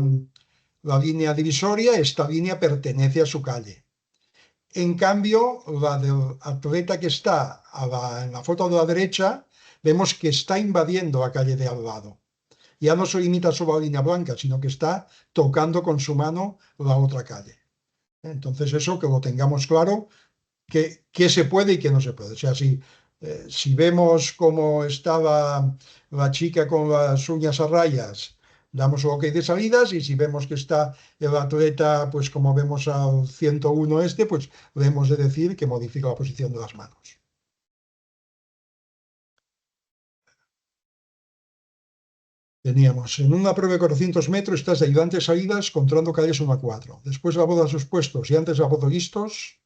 divisoria, esta línea pertenece a su calle. En cambio, la del atleta que está en la foto de la derecha, vemos que está invadiendo la calle de al lado. Ya no se limita solo a la línea blanca, sino que está tocando con su mano la otra calle. Entonces eso, que lo tengamos claro, qué se puede y qué no se puede. O sea, si Si vemos cómo estaba la chica con las uñas a rayas, damos OK de salidas, y si vemos que está el atleta, pues como vemos al 101 pues debemos de decir que modifica la posición de las manos. Teníamos en una prueba de 400 metros, estás de ayudante de salidas controlando calles 1 a 4. Después de la voz a sus puestos y antes de la voz de listos,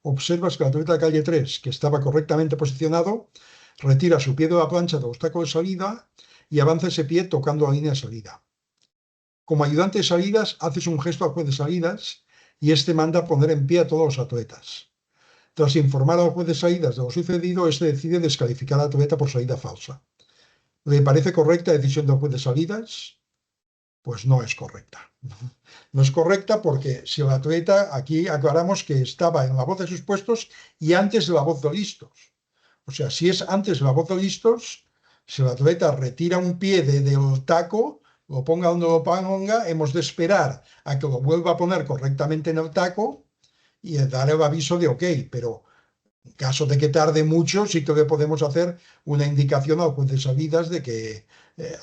observas que el atleta de calle 3, que estaba correctamente posicionado, retira su pie de la plancha del obstáculo de salida y avanza ese pie tocando la línea de salida. Como ayudante de salidas, haces un gesto al juez de salidas y este manda poner en pie a todos los atletas. Tras informar al juez de salidas de lo sucedido, este decide descalificar al atleta por salida falsa. ¿Le parece correcta la decisión del juez de salidas? Pues no es correcta. No es correcta porque si el atleta, aquí aclaramos que estaba en la voz de sus puestos y antes de la voz de listos. O sea, si es antes de la voz de listos, si el atleta retira un pie del taco, lo ponga donde lo ponga, hemos de esperar a que lo vuelva a poner correctamente en el taco y dar el aviso de OK, pero en caso de que tarde mucho, sí que le podemos hacer una indicación al juez de salidas de que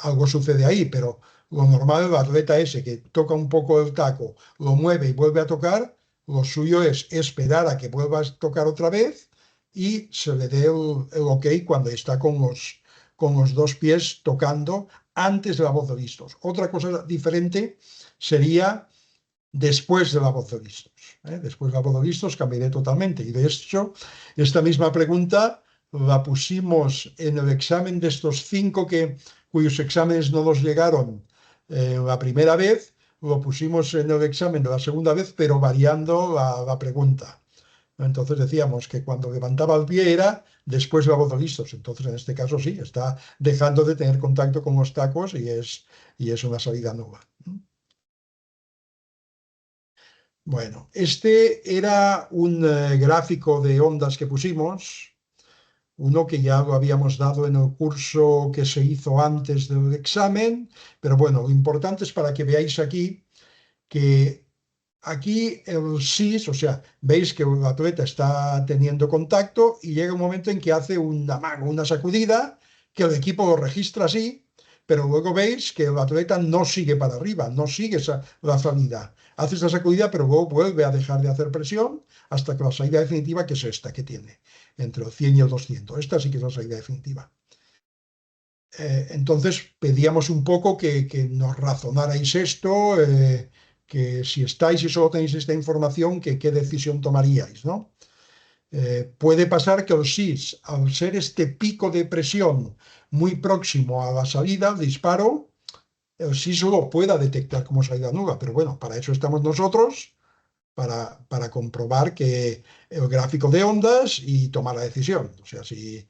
algo sucede ahí, pero lo normal, el atleta ese que toca un poco el taco, lo mueve y vuelve a tocar, lo suyo es esperar a que vuelva a tocar otra vez y se le dé el OK cuando está con los dos pies tocando antes de la voz de listos. Otra cosa diferente sería después de la voz de listos. Después de la voz de listos cambiaré totalmente. Y de hecho, esta misma pregunta la pusimos en el examen de estos 5 cuyos exámenes no nos llegaron la primera vez, lo pusimos en el examen de la segunda vez, pero variando la pregunta. Entonces decíamos que cuando levantaba el pie era después de la voz de listos. Entonces, en este caso sí, está dejando de tener contacto con los tacos y es una salida nueva. Bueno, este era un gráfico de ondas que pusimos, uno que ya lo habíamos dado en el curso que se hizo antes del examen, pero bueno, lo importante es para que veáis aquí que aquí el SIS, o sea, veis que el atleta está teniendo contacto y llega un momento en que hace una mano, una sacudida, que el equipo lo registra así, pero luego veis que el atleta no sigue para arriba, no sigue la salida. Hace esa sacudida, pero luego vuelve a dejar de hacer presión hasta que la salida definitiva, que es esta que tiene, entre el 100 y el 200. Esta sí que es la salida definitiva. Entonces pedíamos un poco que nos razonarais esto, que si estáis y solo tenéis esta información, que qué decisión tomaríais, ¿no? Puede pasar que el SIS, al ser este pico de presión muy próximo a la salida, al disparo, el SIS lo pueda detectar como salida nula, pero bueno, para eso estamos nosotros, para comprobar que el gráfico de ondas y tomar la decisión. O sea, si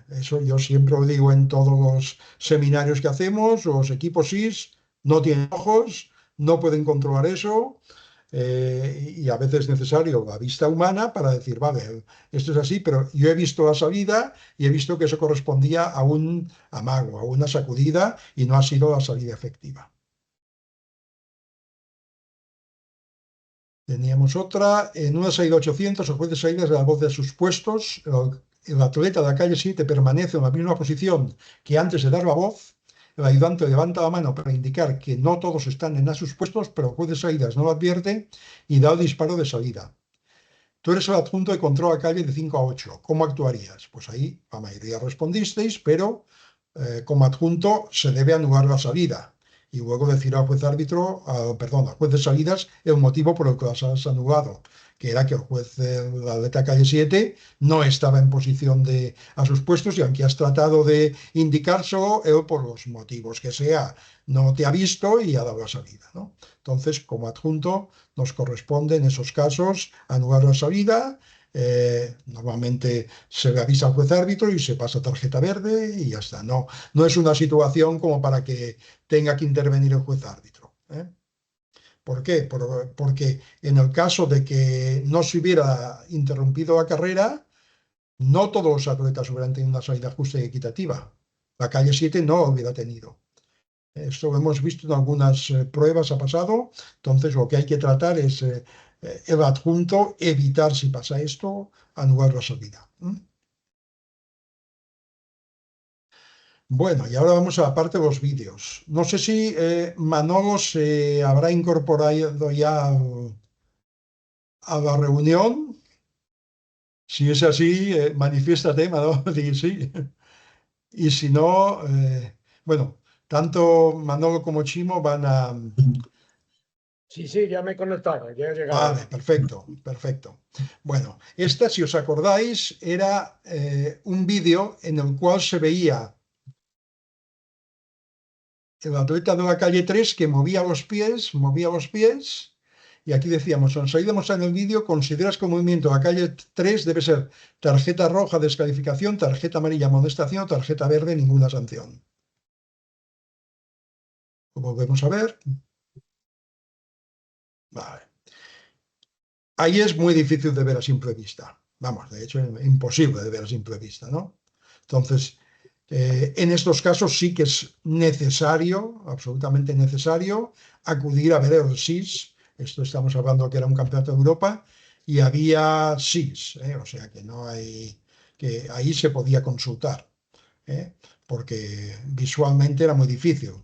eso yo siempre lo digo en todos los seminarios que hacemos, los equipos SIS no tienen ojos, no pueden controlar eso, y a veces es necesario la vista humana para decir, vale, esto es así, pero yo he visto la salida y he visto que eso correspondía a un amago, a una sacudida, y no ha sido la salida efectiva. Teníamos otra, en una salida 800, el juez de salidas de la voz de sus puestos, el atleta de la calle 7 permanece en la misma posición que antes de dar la voz, el ayudante levanta la mano para indicar que no todos están en sus puestos, pero el juez de salidas no lo advierte y da el disparo de salida. Tú eres el adjunto de control a calle de 5 a 8. ¿Cómo actuarías? Pues ahí la mayoría respondisteis, pero como adjunto se debe anular la salida y luego decir al juez árbitro, al juez de salidas, el motivo por el que las has anulado, que era que el juez de la atleta calle 7 no estaba en posición a sus puestos, y aunque has tratado de indicárselo, él por los motivos que sea no te ha visto y ha dado la salida, ¿no? Entonces, como adjunto, nos corresponde en esos casos anular la salida. Normalmente se le avisa al juez árbitro y se pasa tarjeta verde y ya está. No es una situación como para que tenga que intervenir el juez árbitro. ¿Por qué? Porque en el caso de que no se hubiera interrumpido la carrera, no todos los atletas hubieran tenido una salida justa y equitativa. La calle 7 no lo hubiera tenido. Esto lo hemos visto en algunas pruebas, ha pasado. Entonces, lo que hay que tratar es el adjunto evitar, si pasa esto, anular la salida. Bueno, y ahora vamos a la parte de los vídeos. No sé si Manolo se habrá incorporado ya a la reunión. Si es así, manifiéstate, Manolo, di sí. Y si no, bueno, tanto Manolo como Chimo van a... Sí, sí, ya me he conectado, ya he llegado. Vale, perfecto, perfecto. Bueno, esta, si os acordáis, era un vídeo en el cual se veía el atleta de la calle 3 que movía los pies, y aquí decíamos, en salida en el vídeo, consideras que el movimiento de la calle 3 debe ser tarjeta roja, descalificación, tarjeta amarilla, amonestación, tarjeta verde, ninguna sanción. Lo volvemos a ver. Vale. Ahí es muy difícil de ver a simple vista. Vamos, de hecho, es imposible de ver a simple vista, ¿no? Entonces, en estos casos sí que es necesario, absolutamente necesario, acudir a ver el SIS. Esto estamos hablando que era un campeonato de Europa y había SIS, o sea que no hay, que ahí se podía consultar, porque visualmente era muy difícil.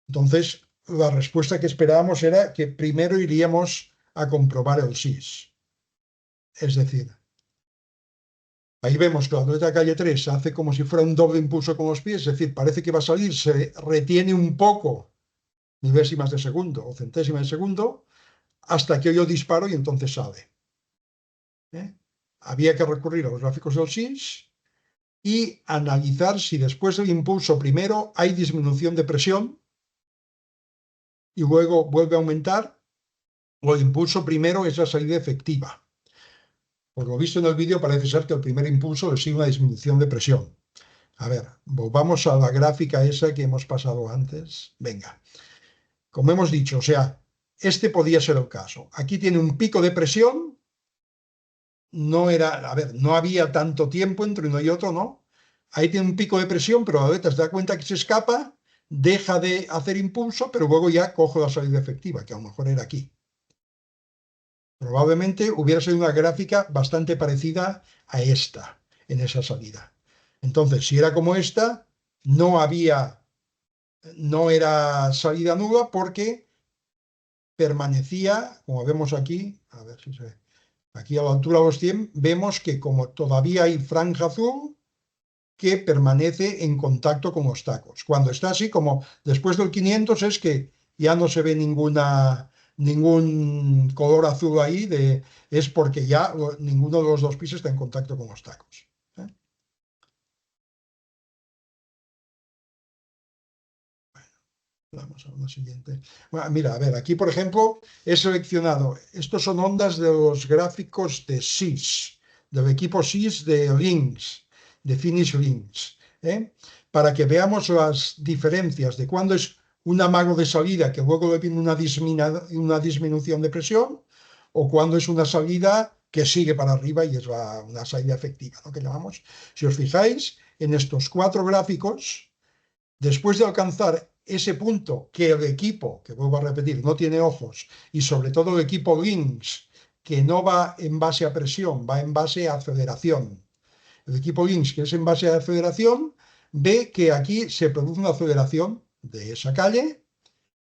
Entonces, la respuesta que esperábamos era que primero iríamos a comprobar el SIS. Es decir, ahí vemos que la atleta calle 3 hace como si fuera un doble impulso con los pies, es decir, parece que va a salir, se retiene un poco, milésimas de segundo o centésimas de segundo, hasta que yo disparo y entonces sale. Había que recurrir a los gráficos del SIS y analizar si después del impulso primero hay disminución de presión y luego vuelve a aumentar, o el impulso primero es la salida efectiva. Por lo visto en el vídeo parece ser que el primer impulso es una disminución de presión. A ver, volvamos a la gráfica esa que hemos pasado antes. Venga, como hemos dicho, o sea, este podía ser el caso. Aquí tiene un pico de presión. No era, a ver, no había tanto tiempo entre uno y otro, ¿no? Ahí tiene un pico de presión, pero a veces se da cuenta que se escapa, deja de hacer impulso, pero luego ya cojo la salida efectiva, que a lo mejor era aquí. Probablemente hubiera sido una gráfica bastante parecida a esta, en esa salida. Entonces, si era como esta, no era salida nula porque permanecía, como vemos aquí, a ver si se ve, aquí a la altura de los 100, vemos que como todavía hay franja azul que permanece en contacto con los tacos. Cuando está así, como después del 500, es que ya no se ve ningún color azul ahí, es porque ya ninguno de los dos pisos está en contacto con los tacos. Vamos a la siguiente. Bueno, mira, a ver, aquí por ejemplo he seleccionado, estos son ondas de los gráficos de SIS, del equipo SIS de Links, de Finish Links, para que veamos las diferencias de cuando es un amago de salida que luego le viene una disminución de presión o cuando es una salida que sigue para arriba y es una salida efectiva, ¿no? Que llamamos. Si os fijáis, en estos 4 gráficos, después de alcanzar ese punto que el equipo, que vuelvo a repetir, no tiene ojos, y sobre todo el equipo Links, que no va en base a presión, va en base a aceleración. El equipo Links, que es en base a aceleración, ve que aquí se produce una aceleración de esa calle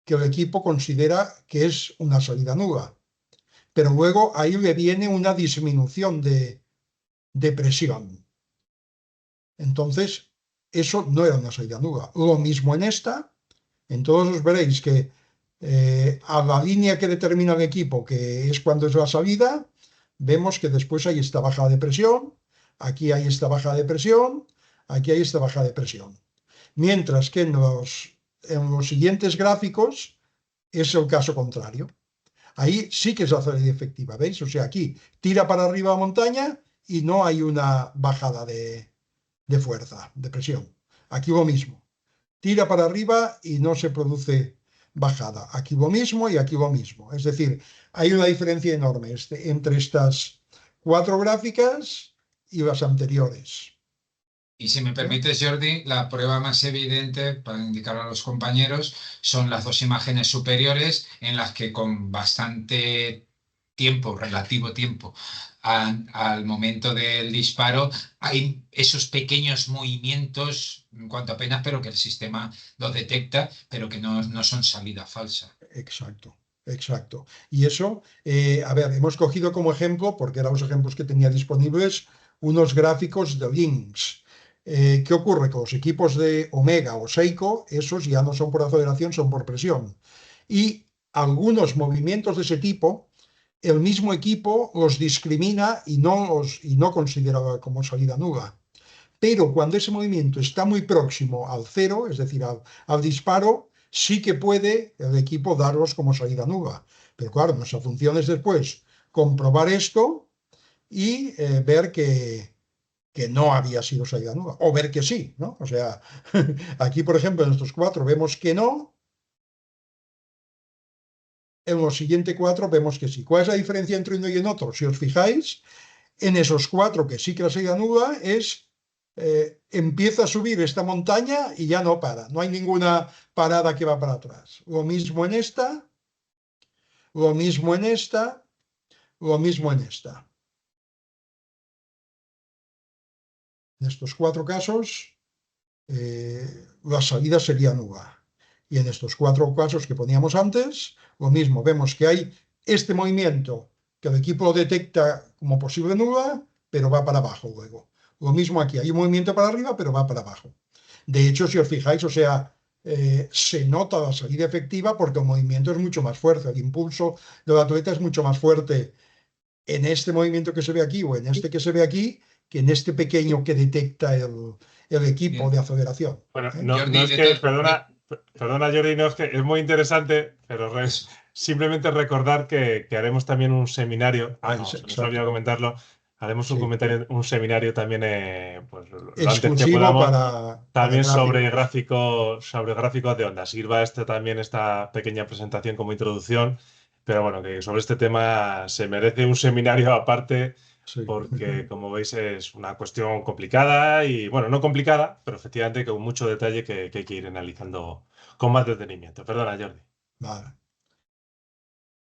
que el equipo considera que es una salida nula. Pero luego ahí le viene una disminución de presión. Entonces, eso no era una salida nula. Lo mismo en esta. En todos os veréis que a la línea que determina el equipo, que es cuando es la salida, vemos que después hay esta baja de presión, aquí hay esta baja de presión, aquí hay esta baja de presión. Mientras que en los siguientes gráficos es el caso contrario. Ahí sí que es la salida efectiva, ¿veis? O sea, aquí tira para arriba la montaña y no hay una bajada de fuerza, de presión. Aquí lo mismo. Tira para arriba y no se produce bajada. Aquí lo mismo y aquí lo mismo. Es decir, hay una diferencia enorme entre estas 4 gráficas y las anteriores. Y si me permites, Jordi, la prueba más evidente, para indicar a los compañeros, son las 2 imágenes superiores en las que con bastante tiempo, relativo tiempo, al momento del disparo hay esos pequeños movimientos en cuanto apenas, pero que el sistema los detecta, pero que no son salida falsa. Exacto, exacto. Y eso, a ver, hemos cogido como ejemplo, porque eran los ejemplos que tenía disponibles, unos gráficos de Lynx. ¿Qué ocurre? Con los equipos de Omega o Seiko, esos ya no son por aceleración, son por presión. Y algunos movimientos de ese tipo, el mismo equipo los discrimina y no considera como salida nula. Pero cuando ese movimiento está muy próximo al cero, es decir, al disparo, sí que puede el equipo darlos como salida nula. Pero claro, nuestra función es después comprobar esto y ver que no había sido salida nula, o ver que sí, ¿no? O sea, aquí, por ejemplo, en estos 4 vemos que no, en los siguientes 4 vemos que sí. ¿Cuál es la diferencia entre uno y en otro? Si os fijáis, en esos 4 que sí que la salida nula es empieza a subir esta montaña y ya no para. No hay ninguna parada que va para atrás. Lo mismo en esta, lo mismo en esta, lo mismo en esta. En estos 4 casos, la salida sería nula. Y en estos 4 casos que poníamos antes, lo mismo. Vemos que hay este movimiento que el equipo lo detecta como posible nula, pero va para abajo luego. Lo mismo aquí, hay un movimiento para arriba, pero va para abajo. De hecho, si os fijáis, o sea, se nota la salida efectiva porque el movimiento es mucho más fuerte, el impulso del atleta es mucho más fuerte en este movimiento que se ve aquí o en este que se ve aquí que en este pequeño que detecta el equipo de aceleración. Bueno, Jordi, no es que, perdona, Jordi, no es que es muy interesante, pero simplemente recordar que haremos también un seminario, se nos olvidó comentarlo, haremos un seminario también, pues lo antes que exclusivo podamos, para también sobre gráficos. gráficos de onda. Sirva también esta pequeña presentación como introducción, pero bueno, que sobre este tema se merece un seminario aparte. Sí. Porque, como veis, es una cuestión complicada y, bueno, no complicada, pero efectivamente con mucho detalle que hay que ir analizando con más detenimiento. Perdona, Jordi. Vale.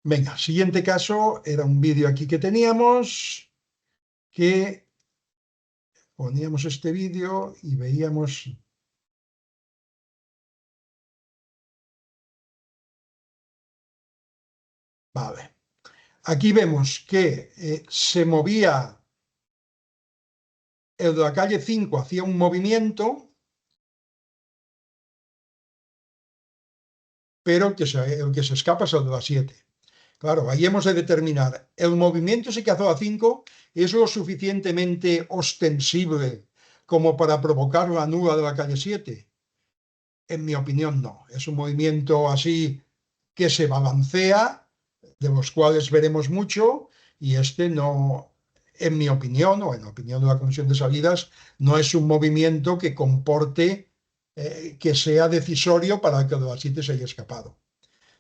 Venga, siguiente caso, era un vídeo aquí que teníamos, que poníamos este vídeo y veíamos... Vale. Aquí vemos que se movía el de la calle 5, hacía un movimiento, pero el que se escapa es el de la 7. Claro, ahí hemos de determinar, ¿el movimiento ese que hace la 5 es lo suficientemente ostensible como para provocar la nula de la calle 7? En mi opinión, no. Es un movimiento así que se balancea, de los cuales veremos mucho, y este no, en mi opinión, o en la opinión de la Comisión de Salidas, no es un movimiento que comporte que sea decisorio para que el de la 7 se haya escapado.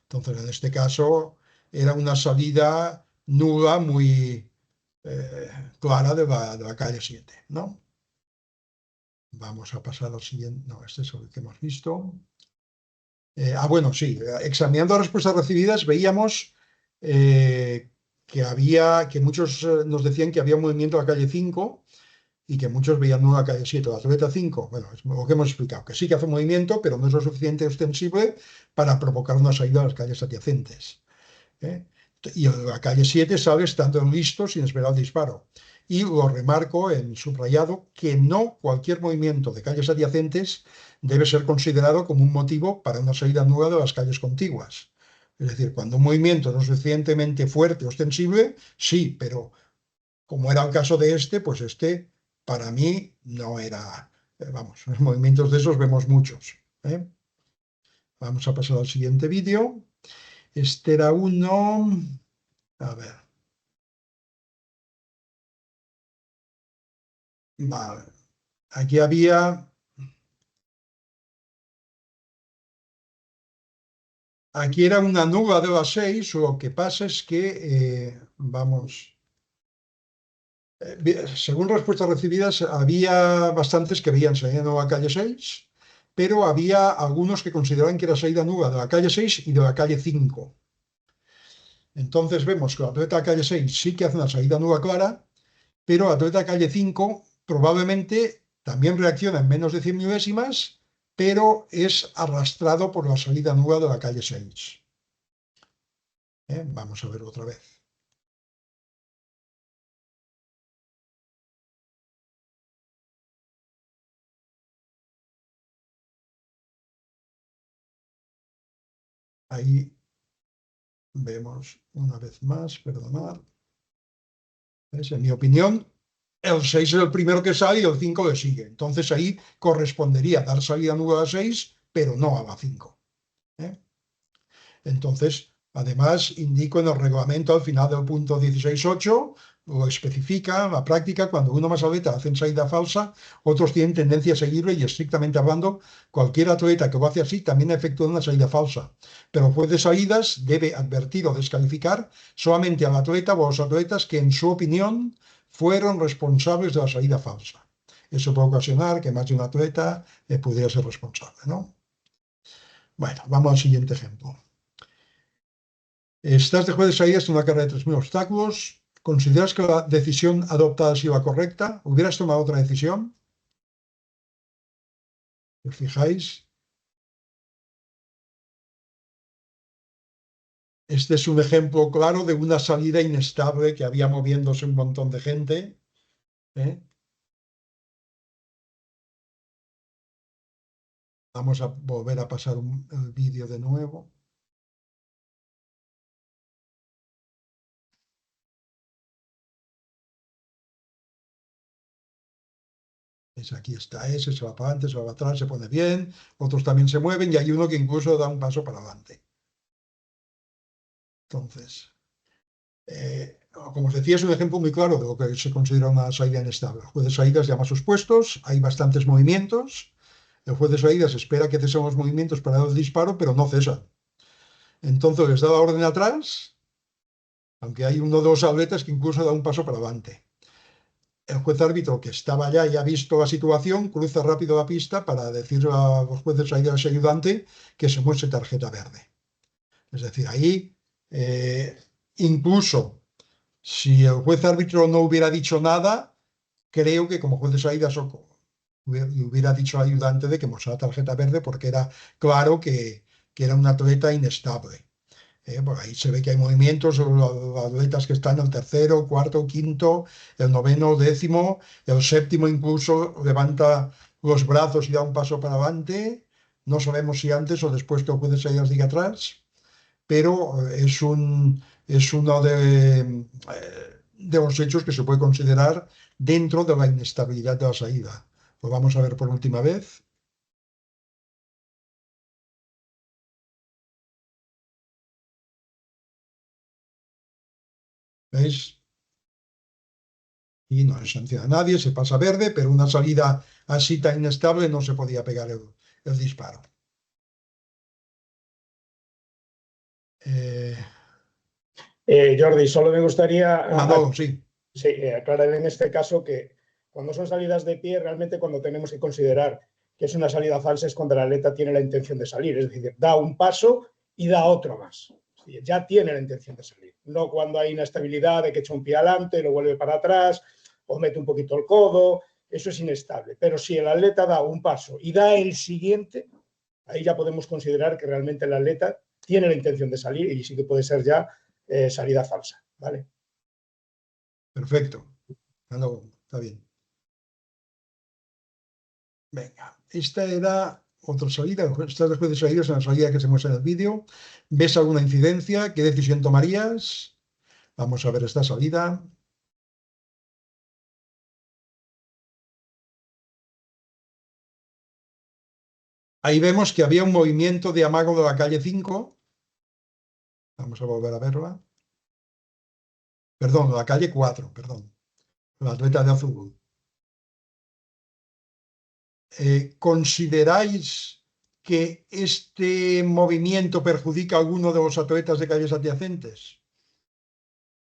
Entonces, en este caso, era una salida nula muy clara de la calle 7, ¿no? Vamos a pasar al siguiente. No, este es el que hemos visto. Bueno, sí, examinando las respuestas recibidas veíamos que muchos nos decían que había un movimiento a la calle 5 y que muchos veían no a la calle 7, la tableta 5. Bueno, es lo que hemos explicado, que sí que hace movimiento, pero no es lo suficiente ostensible para provocar una salida a las calles adyacentes. Y la calle 7 sale estando listo sin esperar el disparo. Y lo remarco en subrayado que no cualquier movimiento de calles adyacentes debe ser considerado como un motivo para una salida nula de las calles contiguas. Es decir, cuando un movimiento no es suficientemente fuerte o ostensible, sí, pero como era el caso de este, pues este para mí no era, vamos, en movimientos de esos vemos muchos. Vamos a pasar al siguiente vídeo. Este era uno, a ver. Vale. Aquí había... Aquí era una nula de las 6, lo que pasa es que, según respuestas recibidas, había bastantes que veían salida nula de la calle 6, pero había algunos que consideraban que era salida nula de la calle 6 y de la calle 5. Entonces vemos que la atleta de la calle 6 sí que hace una salida nula clara, pero atleta de calle 5 probablemente también reacciona en menos de 100 milésimas, pero es arrastrado por la salida nueva de la calle 6. Vamos a ver otra vez. Ahí vemos una vez más, perdonad. ¿Ves? En mi opinión, el 6 es el primero que sale y el 5 le sigue. Entonces ahí correspondería dar salida nueva a la 6, pero no a la 5. Entonces, además, indico en el reglamento al final del punto 16.8, lo especifica en la práctica, cuando uno más atleta hacen salida falsa, otros tienen tendencia a seguirlo y estrictamente hablando, cualquier atleta que lo hace así también efectúa una salida falsa. Pero el juez de salidas debe advertir o descalificar solamente al atleta o a los atletas que en su opinión fueron responsables de la salida falsa. Eso puede ocasionar que más de un atleta pudiera ser responsable, ¿no? Bueno, vamos al siguiente ejemplo. Estás de juez de salidas en una carrera de 3.000 obstáculos. ¿Consideras que la decisión adoptada ha sido la correcta? ¿Hubieras tomado otra decisión? ¿Os fijáis? Este es un ejemplo claro de una salida inestable que había moviéndose un montón de gente. Vamos a volver a pasar el vídeo de nuevo. Aquí está ese, se va para adelante, se va para atrás, se pone bien, otros también se mueven y hay uno que incluso da un paso para adelante. Entonces, como os decía, es un ejemplo muy claro de lo que se considera una salida inestable. El juez de salidas llama a sus puestos, hay bastantes movimientos, el juez de salidas espera que cesen los movimientos para dar el disparo, pero no cesan. Entonces les da la orden atrás, aunque hay uno de los atletas que incluso da un paso para adelante. El juez árbitro, que estaba allá y ha visto la situación, cruza rápido la pista para decirle a los jueces de salida y ayudante que se muestre tarjeta verde. Es decir, ahí incluso si el juez árbitro no hubiera dicho nada, creo que como juez de salida hubiera dicho al ayudante de que mostrara tarjeta verde porque era claro que era un atleta inestable. Por ahí se ve que hay movimientos, los atletas que están en el tercero, cuarto, quinto, el noveno, décimo, el séptimo incluso levanta los brazos y da un paso para adelante. No sabemos si antes o después que el juez de salida diga atrás, pero es uno de los hechos que se puede considerar dentro de la inestabilidad de la salida. Lo vamos a ver por última vez. ¿Veis? Y no se sanciona a nadie, se pasa verde, pero una salida así tan inestable no se podía pegar el disparo. Jordi, solo me gustaría Manolo, sí. aclarar en este caso que cuando son salidas de pie, realmente cuando tenemos que considerar que es una salida falsa es cuando el atleta tiene la intención de salir, es decir, da un paso y da otro más. Ya tiene la intención de salir, no cuando hay inestabilidad de que echa un pie adelante, lo vuelve para atrás o mete un poquito el codo, eso es inestable. Pero si el atleta da un paso y da el siguiente, ahí ya podemos considerar que realmente el atleta tiene la intención de salir y sí que puede ser ya salida falsa, ¿vale? Perfecto. No, está bien. Venga, esta era otra salida. Estas después de salida es una salida que se muestra en el vídeo. ¿Ves alguna incidencia? ¿Qué decisión tomarías? Vamos a ver esta salida. Ahí vemos que había un movimiento de amago de la calle 5. Vamos a volver a verla. Perdón, de la calle 4, perdón. La atleta de azul. ¿Consideráis que este movimiento perjudica a alguno de los atletas de calles adyacentes?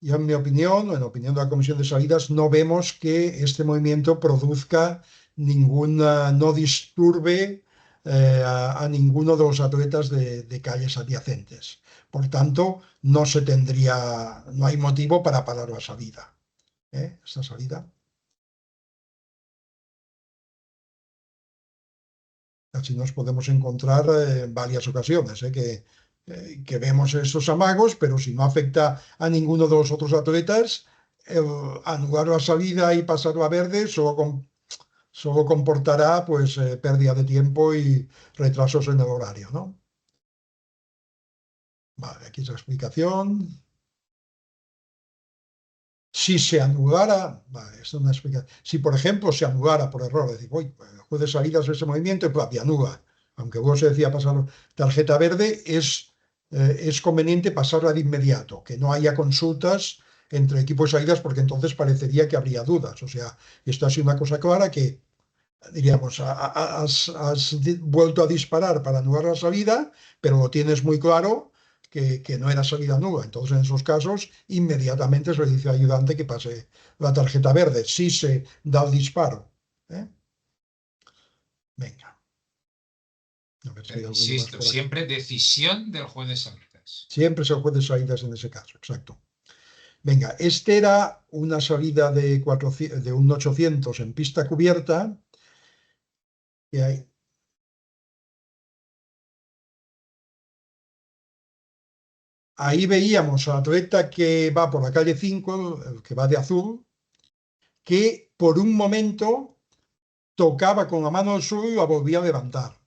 Yo, en mi opinión, o en la opinión de la Comisión de Salidas, no vemos que este movimiento produzca no disturbe a ninguno de los atletas de calles adyacentes. Por tanto, no hay motivo para parar la salida. esta salida. Así nos podemos encontrar en varias ocasiones, que vemos estos amagos, pero si no afecta a ninguno de los otros atletas, anular la salida y pasarlo a verde solo comportará pues, pérdida de tiempo y retrasos en el horario, ¿no? Vale, aquí es la explicación. Si se anulara, vale, esto es una explicación. Si, por ejemplo, se anulara por error, decir, uy, el juez de salidas de ese movimiento y anula, aunque luego se decía pasar tarjeta verde, es conveniente pasarla de inmediato, que no haya consultas entre equipos de salidas, porque entonces parecería que habría dudas. O sea, esto ha sido una cosa clara que, diríamos, has vuelto a disparar para anular la salida, pero lo tienes muy claro que no era salida nula. Entonces, en esos casos, inmediatamente se le dice al ayudante que pase la tarjeta verde, si se da el disparo. Venga. A ver si hay alguno más Insisto, por aquí. siempre decisión del juez de salidas. Siempre es el juez de salidas en ese caso, exacto. Venga, este era una salida de un 800 en pista cubierta. Y ahí veíamos al atleta que va por la calle 5, el que va de azul, que por un momento tocaba con la mano al suelo y la volvía a levantar.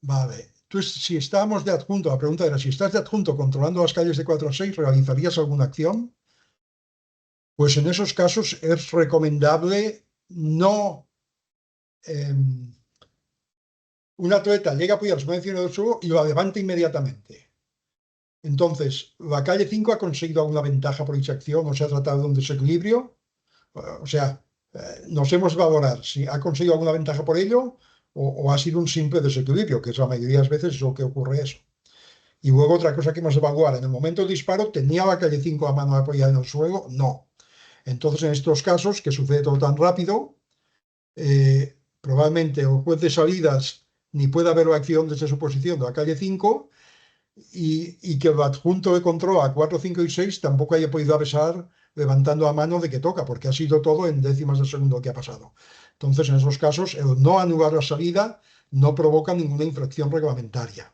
Vale. Entonces, si estábamos de adjunto, la pregunta era, si estás de adjunto controlando las calles de 4 a 6, ¿realizarías alguna acción? Pues en esos casos es recomendable no... un atleta llega a apoyarse por encima del suelo y lo levanta inmediatamente. Entonces, la calle 5 ha conseguido alguna ventaja por dicha acción o se ha tratado de un desequilibrio. O sea, nos hemos de valorar si ha conseguido alguna ventaja por ello o ha sido un simple desequilibrio, que es la mayoría de las veces lo que ocurre eso. Y luego otra cosa que hemos de evaluar, en el momento del disparo, ¿tenía la calle 5 a mano apoyada en el suelo? No. Entonces, en estos casos, que sucede todo tan rápido, probablemente el juez de salidas ni pueda ver la acción desde su posición de la calle 5 y que el adjunto de control a 4, 5 y 6 tampoco haya podido avisar levantando a mano de que toca, porque ha sido todo en décimas de segundo que ha pasado. Entonces, en esos casos, el no anular la salida no provoca ninguna infracción reglamentaria.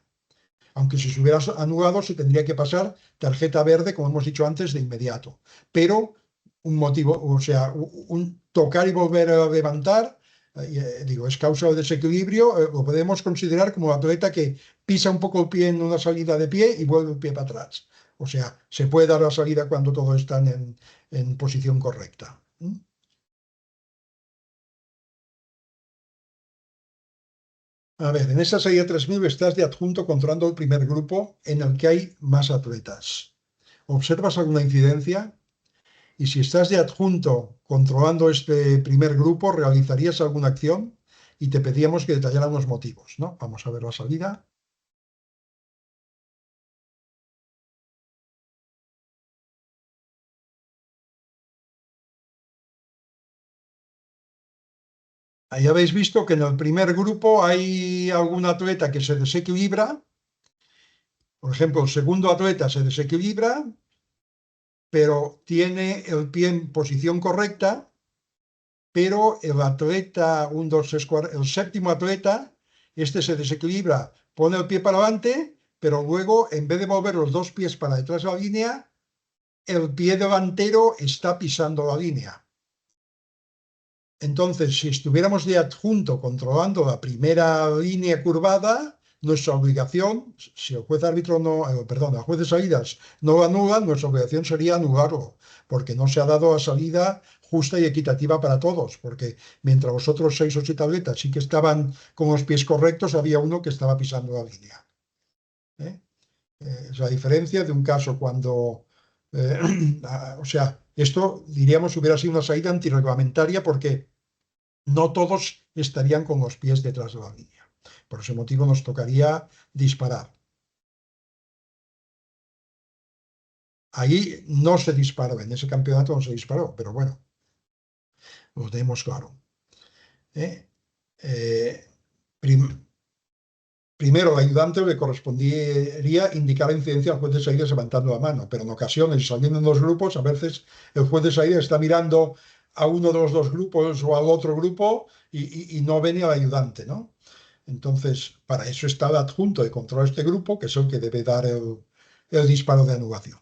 Aunque si se hubiera anulado, se tendría que pasar tarjeta verde, como hemos dicho antes, de inmediato. Pero un motivo, o sea, un tocar y volver a levantar, es causa de desequilibrio, lo podemos considerar como atleta que pisa un poco el pie en una salida de pie y vuelve el pie para atrás. O sea, se puede dar la salida cuando todos están en posición correcta. A ver, en esa salida 3000 estás de adjunto controlando el primer grupo en el que hay más atletas. ¿Observas alguna incidencia? Y si estás de adjunto controlando este primer grupo, ¿realizarías alguna acción? Y te pedíamos que detallaran los motivos, ¿no? Vamos a ver la salida. Ahí habéis visto que en el primer grupo hay algún atleta que se desequilibra. Por ejemplo, el segundo atleta se desequilibra, pero tiene el pie en posición correcta, pero el atleta, el séptimo atleta, este se desequilibra, pone el pie para adelante, pero luego, en vez de mover los dos pies para detrás de la línea, el pie delantero está pisando la línea. Entonces, si estuviéramos de adjunto controlando la primera línea curvada, nuestra obligación, si el juez árbitro el juez de salidas no lo anula, nuestra obligación sería anularlo, porque no se ha dado la salida justa y equitativa para todos, porque mientras los otros 6 o 7 atletas sí que estaban con los pies correctos, había uno que estaba pisando la línea. Es la diferencia de un caso cuando, o sea, esto diríamos hubiera sido una salida antirreglamentaria porque no todos estarían con los pies detrás de la línea. Por ese motivo nos tocaría disparar. Ahí no se disparó, en ese campeonato no se disparó, pero bueno, lo tenemos claro. primero, al ayudante le correspondería indicar la incidencia al juez de salida levantando la mano, pero en ocasiones, saliendo en dos grupos, a veces el juez de salida está mirando a uno de los dos grupos o al otro grupo y no ve ni al ayudante, ¿no? Entonces, para eso está el adjunto de control de este grupo, que es el que debe dar el disparo de anulación.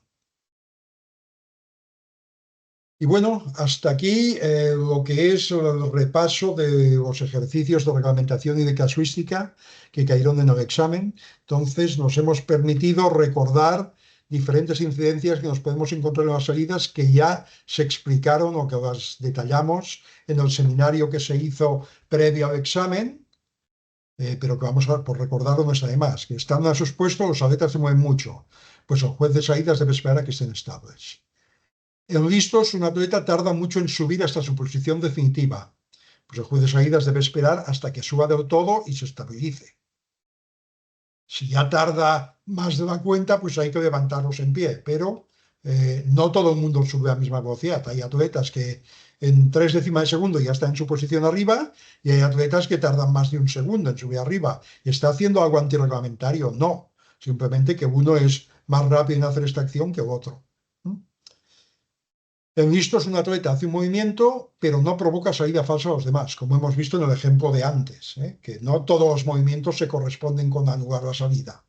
Y bueno, hasta aquí lo que es el repaso de los ejercicios de reglamentación y de casuística que cayeron en el examen. Entonces, nos hemos permitido recordar diferentes incidencias que nos podemos encontrar en las salidas que ya se explicaron o que las detallamos en el seminario que se hizo previo al examen, pero que vamos a por recordarlo no está de más, que estando a sus puestos los atletas se mueven mucho, pues el juez de salidas debe esperar a que estén estables. En listos, un atleta tarda mucho en subir hasta su posición definitiva. Pues el juez de salidas debe esperar hasta que suba del todo y se estabilice. Si ya tarda más de la cuenta, pues hay que levantarlos en pie, pero no todo el mundo sube a la misma velocidad. Hay atletas que en 3 décimas de segundo ya están en su posición arriba y hay atletas que tardan más de un segundo en subir arriba. ¿Está haciendo algo antirreglamentario? No, simplemente que uno es más rápido en hacer esta acción que el otro. En listos, un atleta hace un movimiento, pero no provoca salida falsa a los demás, como hemos visto en el ejemplo de antes, que no todos los movimientos se corresponden con anular la salida.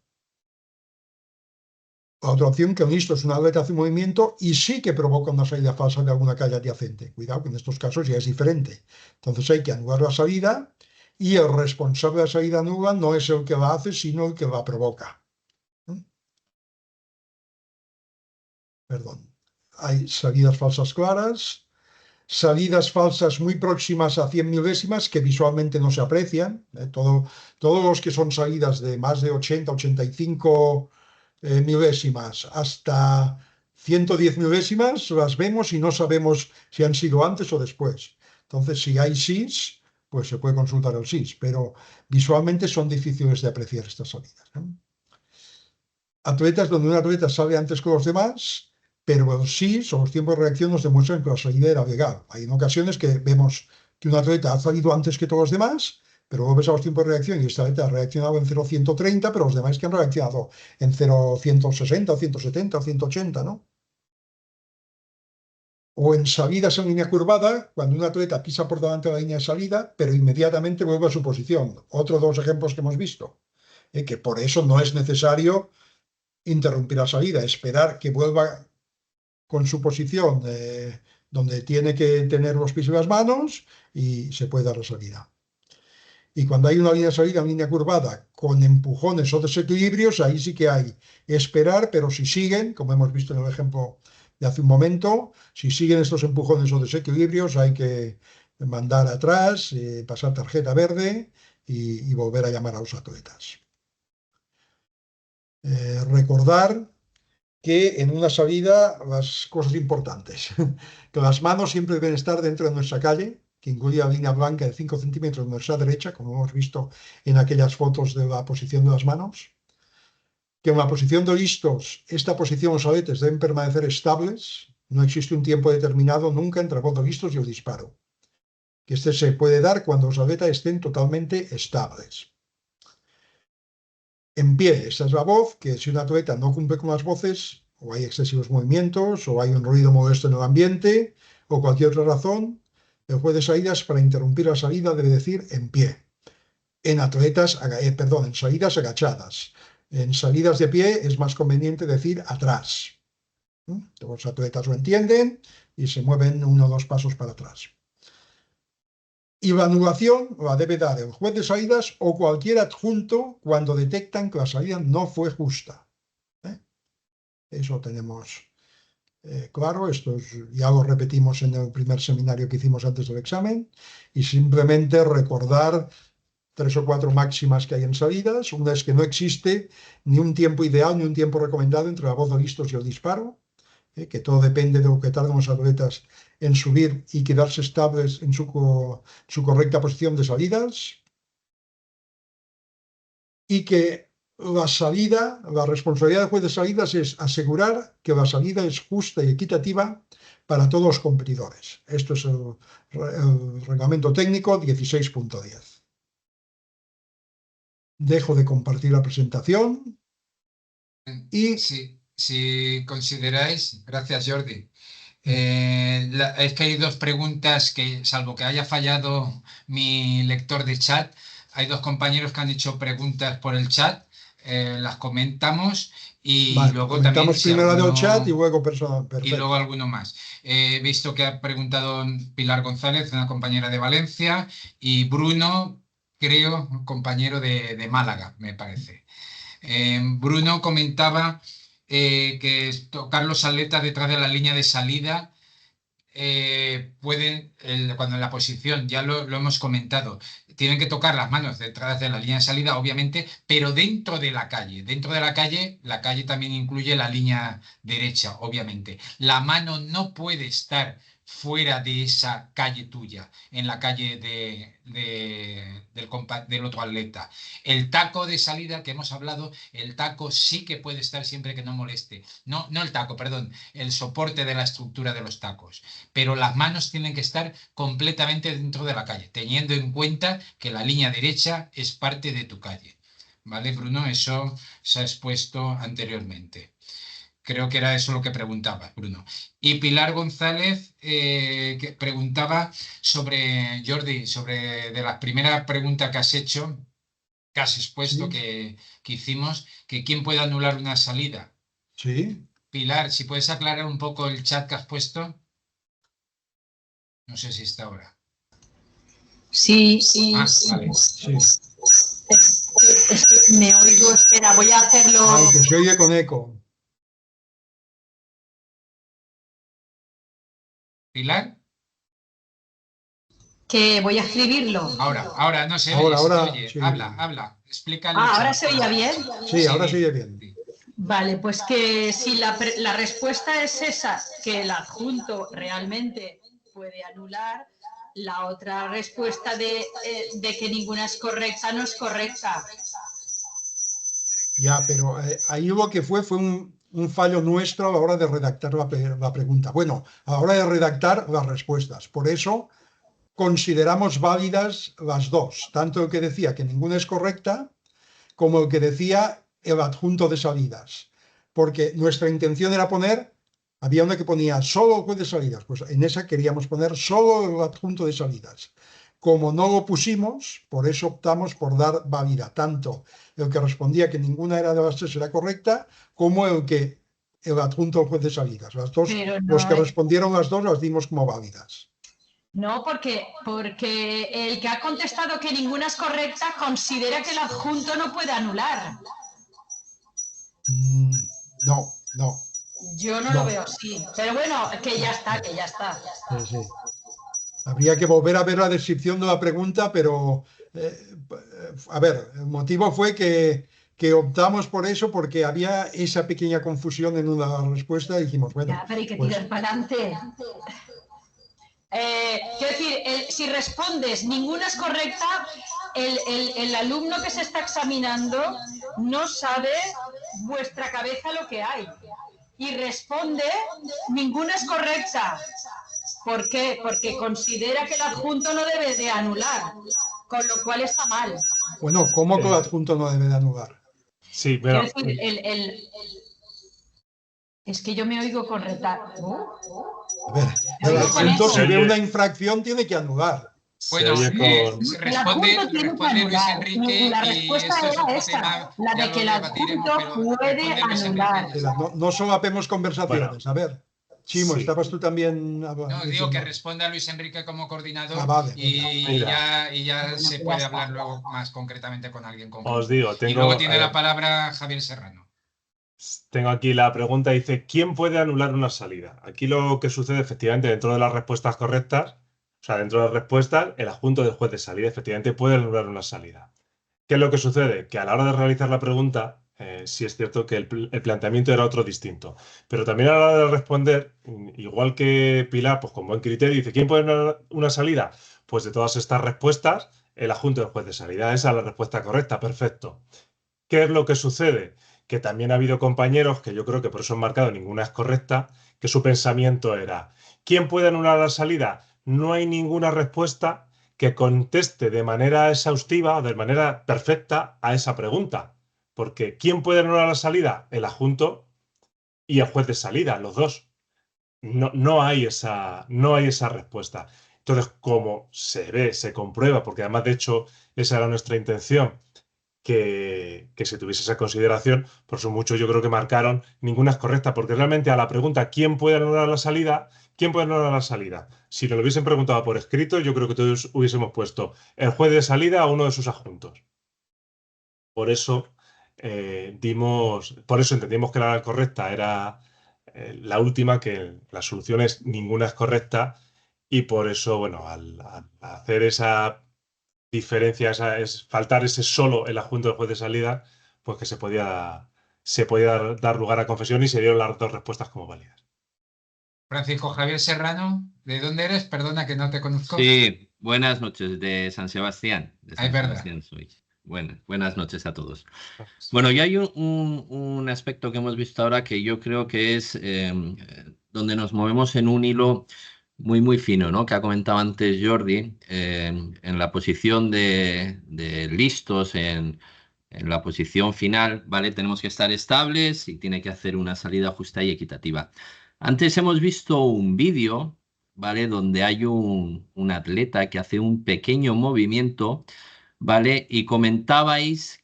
La otra opción, que en listos, un atleta hace un movimiento y sí que provoca una salida falsa de alguna calle adyacente. Cuidado, que en estos casos ya es diferente. Entonces hay que anular la salida y el responsable de la salida nula no es el que la hace, sino el que la provoca. Perdón. Hay salidas falsas claras, salidas falsas muy próximas a 100 milésimas que visualmente no se aprecian. Todos los que son salidas de más de 80, 85 milésimas hasta 110 milésimas las vemos y no sabemos si han sido antes o después. Entonces, si hay SIS, pues se puede consultar el SIS, pero visualmente son difíciles de apreciar estas salidas. Atletas donde un atleta sale antes que los demás, pero el SIS o los tiempos de reacción nos demuestran que la salida era legal. Hay en ocasiones que vemos que un atleta ha salido antes que todos los demás, pero luego ves a los tiempos de reacción y este atleta ha reaccionado en 0,130, pero los demás que han reaccionado en 0,160, 170 o 180, ¿no? O en salidas en línea curvada, cuando un atleta pisa por delante de la línea de salida, pero inmediatamente vuelve a su posición. Otro de los ejemplos que hemos visto, que por eso no es necesario interrumpir la salida, esperar que vuelva con su posición donde tiene que tener los pies y las manos y se puede dar la salida. Y cuando hay una línea de salida, una línea curvada, con empujones o desequilibrios, ahí sí que hay esperar, pero si siguen, como hemos visto en el ejemplo de hace un momento, si siguen estos empujones o desequilibrios, hay que mandar atrás, pasar tarjeta verde y volver a llamar a los atletas. Recordar que en una salida las cosas importantes, que las manos siempre deben estar dentro de nuestra calle, que incluye la línea blanca de 5 centímetros de nuestra derecha, como hemos visto en aquellas fotos de la posición de las manos, que en la posición de listos, esta posición los aletes deben permanecer estables, no existe un tiempo determinado nunca entre el voz de listos y el disparo, que este se puede dar cuando los aletas estén totalmente estables. En pie, esta es la voz, que si un atleta no cumple con las voces, o hay excesivos movimientos, o hay un ruido molesto en el ambiente, o cualquier otra razón, el juez de salidas para interrumpir la salida debe decir en pie. En en salidas agachadas. En salidas de pie es más conveniente decir atrás. Los atletas lo entienden y se mueven 1 o 2 pasos para atrás. Y la anulación la debe dar el juez de salidas o cualquier adjunto cuando detectan que la salida no fue justa. Eso tenemos claro, ya lo repetimos en el primer seminario que hicimos antes del examen, y simplemente recordar 3 o 4 máximas que hay en salidas. Una es que no existe ni un tiempo ideal ni un tiempo recomendado entre la voz de listos y el disparo, que todo depende de lo que tarden los atletas en subir y quedarse estables en su correcta posición de salidas, y que la responsabilidad del juez de salidas es asegurar que la salida es justa y equitativa para todos los competidores. Esto es el reglamento técnico 16.10. Dejo de compartir la presentación y Si consideráis, gracias Jordi, es que hay dos preguntas que, salvo que haya fallado mi lector de chat, hay dos compañeros que han hecho preguntas por el chat, las comentamos y vale, luego también comentamos si primero la del alguno- chat y luego personal. y Perfecto. luego alguno más. He visto que ha preguntado Pilar González, una compañera de Valencia, y Bruno, creo, compañero de Málaga, me parece. Bruno comentaba que tocar los aletas detrás de la línea de salida pueden, cuando en la posición, ya lo hemos comentado, tienen que tocar las manos detrás de la línea de salida, obviamente, pero dentro de la calle. Dentro de la calle también incluye la línea derecha, obviamente. La mano no puede estar fuera de esa calle tuya, en la calle del otro atleta. El taco de salida que hemos hablado, el taco sí que puede estar siempre que no moleste. No el taco, perdón, el soporte de la estructura de los tacos. Pero las manos tienen que estar completamente dentro de la calle, teniendo en cuenta que la línea derecha es parte de tu calle. ¿Vale, Bruno? Eso se ha expuesto anteriormente. Creo que era eso lo que preguntaba, Bruno. Y Pilar González que preguntaba sobre, Jordi, sobre de las primeras preguntas que has hecho, que has expuesto, Sí. que hicimos, que quién puede anular una salida. Sí. Pilar, si puedes aclarar un poco el chat que has puesto. No sé si está ahora. Sí, Vale. Sí. Es que me oigo, espera, voy a hacerlo. Ay, que se oye con eco. ¿Pilar? Que voy a escribirlo. Ahora no se Ahora, oye, se ahora, oye. sí. Habla. Explícale. ¿Ahora se oye bien? Sí, ahora se oye bien. Sí. Vale, pues que si la respuesta es esa, que el adjunto realmente puede anular, la otra respuesta de que ninguna es correcta no es correcta. Ya, pero ahí lo que fue un fallo nuestro a la hora de redactar la pregunta. Bueno, a la hora de redactar las respuestas. Por eso consideramos válidas las dos, tanto el que decía que ninguna es correcta como el que decía el adjunto de salidas. Porque nuestra intención era había una que ponía solo el juez de salidas, pues en esa queríamos poner solo el adjunto de salidas. Como no lo pusimos, por eso optamos por dar válida tanto el que respondía que ninguna era de las tres era correcta, como el adjunto al juez de salidas. Las dos, Pero no, los que respondieron las dos las dimos como válidas. No, porque el que ha contestado que ninguna es correcta considera que el adjunto no puede anular. No. Yo no lo veo así. Pero bueno, que ya está. Sí. Habría que volver a ver la descripción de la pregunta, pero a ver, el motivo fue que optamos por eso porque había esa pequeña confusión en una respuesta y dijimos, bueno. Ya, pero hay que pues, tirar para adelante. Quiero decir, si respondes ninguna es correcta, el alumno que se está examinando no sabe vuestra cabeza lo que hay. Y responde ninguna es correcta. ¿Por qué? Porque considera que el adjunto no debe de anular, con lo cual está mal. Bueno, ¿cómo que el adjunto no debe de anular? Sí, pero... Quiero decir, es que yo me oigo con retardo. A ver, el adjunto si ve una infracción tiene que anular. Bueno, responde Luis Enrique la respuesta y esto era es otro tema, la de que el adjunto puede anular. No solapemos conversaciones. Bueno, a ver, Chimo, sí. Estabas tú también... No, digo que responda Luis Enrique como coordinador vale, y ya se puede hablar luego más concretamente con alguien concreto. Os digo, y luego tiene la palabra Javier Serrano. Tengo aquí la pregunta, dice, ¿quién puede anular una salida? Aquí lo que sucede efectivamente dentro de las respuestas correctas, o sea, dentro de las respuestas, el adjunto del juez de salida efectivamente puede anular una salida. ¿Qué es lo que sucede? Que a la hora de realizar la pregunta, sí es cierto que el planteamiento era otro distinto. Pero también a la hora de responder, igual que Pilar, pues con buen criterio, dice, ¿quién puede anular una salida? Pues de todas estas respuestas, el adjunto del juez de salida. Esa es la respuesta correcta, perfecto. ¿Qué es lo que sucede? Que también ha habido compañeros, que yo creo que por eso han marcado ninguna es correcta, que su pensamiento era, ¿quién puede anular la salida? No hay ninguna respuesta que conteste de manera exhaustiva o de manera perfecta a esa pregunta. Porque ¿quién puede anular la salida? El adjunto y el juez de salida, los dos. No hay esa respuesta. Entonces, como se ve, se comprueba, porque además, de hecho, esa era nuestra intención, que se tuviese esa consideración, por eso mucho yo creo que marcaron ninguna es correcta, porque realmente a la pregunta ¿quién puede anular la salida? ¿Quién puede anular la salida? Si nos lo hubiesen preguntado por escrito, yo creo que todos hubiésemos puesto el juez de salida a uno de sus adjuntos. Por eso por eso entendimos que la correcta era la última, que la solución es ninguna es correcta, y por eso, bueno, al hacer esa diferencia, es faltar ese solo el adjunto del juez de salida, pues que se podía dar lugar a confesión y se dieron las dos respuestas como válidas. Francisco Javier Serrano, ¿de dónde eres? Perdona que no te conozco. Sí, buenas noches, de San Sebastián. De San Es verdad. Sebastián soy. Buenas noches a todos. Bueno, y hay un aspecto que hemos visto ahora que yo creo que es donde nos movemos en un hilo muy, muy fino, ¿no? Que ha comentado antes Jordi, en la posición de listos, en la posición final, ¿vale? Tenemos que estar estables y tiene que hacer una salida justa y equitativa. Antes hemos visto un vídeo, ¿vale? Donde hay un atleta que hace un pequeño movimiento, ¿vale? Y comentabais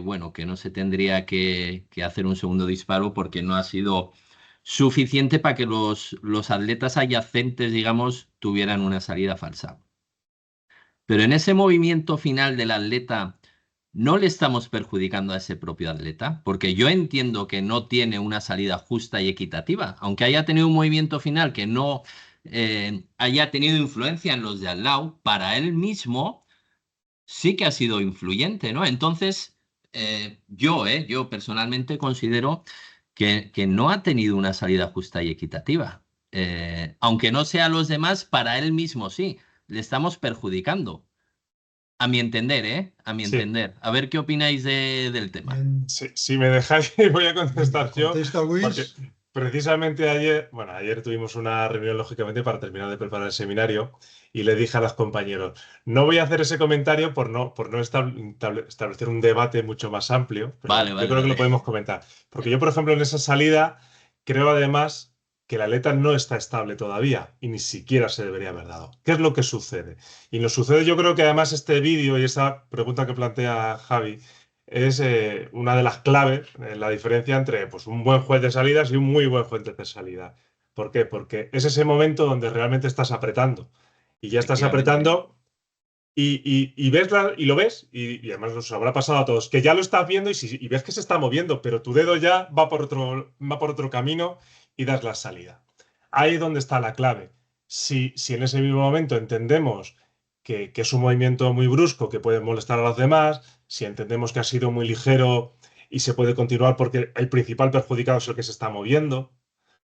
bueno, que no se tendría que hacer un segundo disparo porque no ha sido suficiente para que los atletas adyacentes, digamos, tuvieran una salida falsa. Pero en ese movimiento final del atleta, ¿no le estamos perjudicando a ese propio atleta? Porque yo entiendo que no tiene una salida justa y equitativa, aunque haya tenido un movimiento final que no haya tenido influencia en los de al lado, para él mismo sí que ha sido influyente, ¿no? Entonces, yo personalmente considero que no ha tenido una salida justa y equitativa. Aunque no sea a los demás, para él mismo sí, le estamos perjudicando. A mi entender, ¿eh? A mi Sí. entender. A ver qué opináis del tema. Bien, Si me dejáis, voy a contestar yo. contesta Luis. Porque precisamente ayer tuvimos una reunión, lógicamente, para terminar de preparar el seminario, y le dije a los compañeros, no voy a hacer ese comentario por no establecer un debate mucho más amplio, pero Vale, yo vale, creo que vale. lo podemos comentar. Porque yo, por ejemplo, en esa salida, creo además que la atleta no está estable todavía y ni siquiera se debería haber dado. ¿Qué es lo que sucede? Y nos sucede, yo creo que además este vídeo y esa pregunta que plantea Javi es una de las claves, la diferencia entre pues, un buen juez de salidas y un muy buen juez de salida. ¿Por qué? Porque es ese momento donde realmente estás apretando. Y ya estás apretando y lo ves, y además nos habrá pasado a todos, que ya lo estás viendo y ves que se está moviendo, pero tu dedo ya va por otro camino y das la salida. Ahí es donde está la clave. Si en ese mismo momento entendemos que es un movimiento muy brusco que puede molestar a los demás, si entendemos que ha sido muy ligero y se puede continuar porque el principal perjudicado es el que se está moviendo.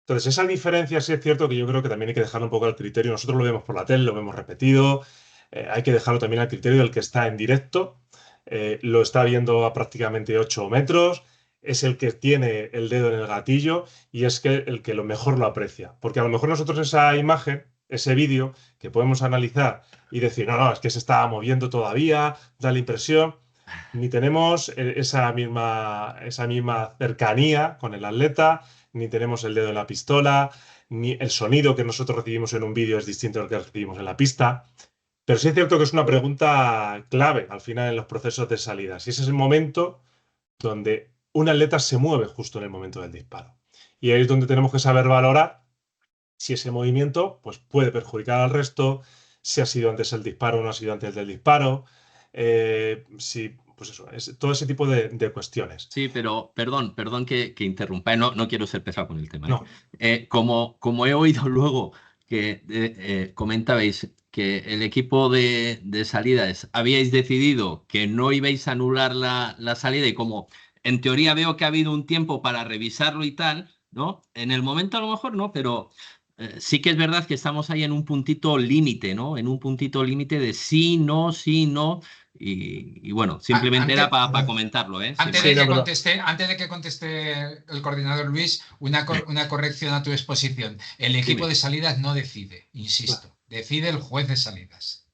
Entonces, esa diferencia sí es cierto que yo creo que también hay que dejarlo un poco al criterio. Nosotros lo vemos por la tele, lo vemos repetido. Hay que dejarlo también al criterio del que está en directo. Lo está viendo a prácticamente 8 metros. Es el que tiene el dedo en el gatillo y es el que lo mejor lo aprecia. Porque a lo mejor nosotros esa imagen, ese vídeo, que podemos analizar y decir, no, es que se está moviendo todavía, da la impresión. Ni tenemos esa misma cercanía con el atleta, ni tenemos el dedo en la pistola, ni el sonido que nosotros recibimos en un vídeo es distinto al que recibimos en la pista. Pero sí es cierto que es una pregunta clave al final en los procesos de salida. Si ese es el momento donde un atleta se mueve justo en el momento del disparo. Y ahí es donde tenemos que saber valorar si ese movimiento pues, puede perjudicar al resto, si ha sido antes el disparo o no ha sido antes del disparo, pues eso, todo ese tipo de cuestiones. Sí, pero perdón que interrumpa. No quiero ser pesado con el tema. No. Como he oído luego que comentabais que el equipo de salidas habíais decidido que no ibais a anular la salida y como en teoría veo que ha habido un tiempo para revisarlo y tal, ¿no? En el momento a lo mejor no, pero sí que es verdad que estamos ahí en un puntito límite, ¿no? En un puntito límite de sí, no. Y bueno, simplemente era para comentarlo, ¿eh? Antes Sí, de que conteste el coordinador Luis, una corrección a tu exposición. El equipo Dime. de salidas no decide, insisto, decide el juez de salidas.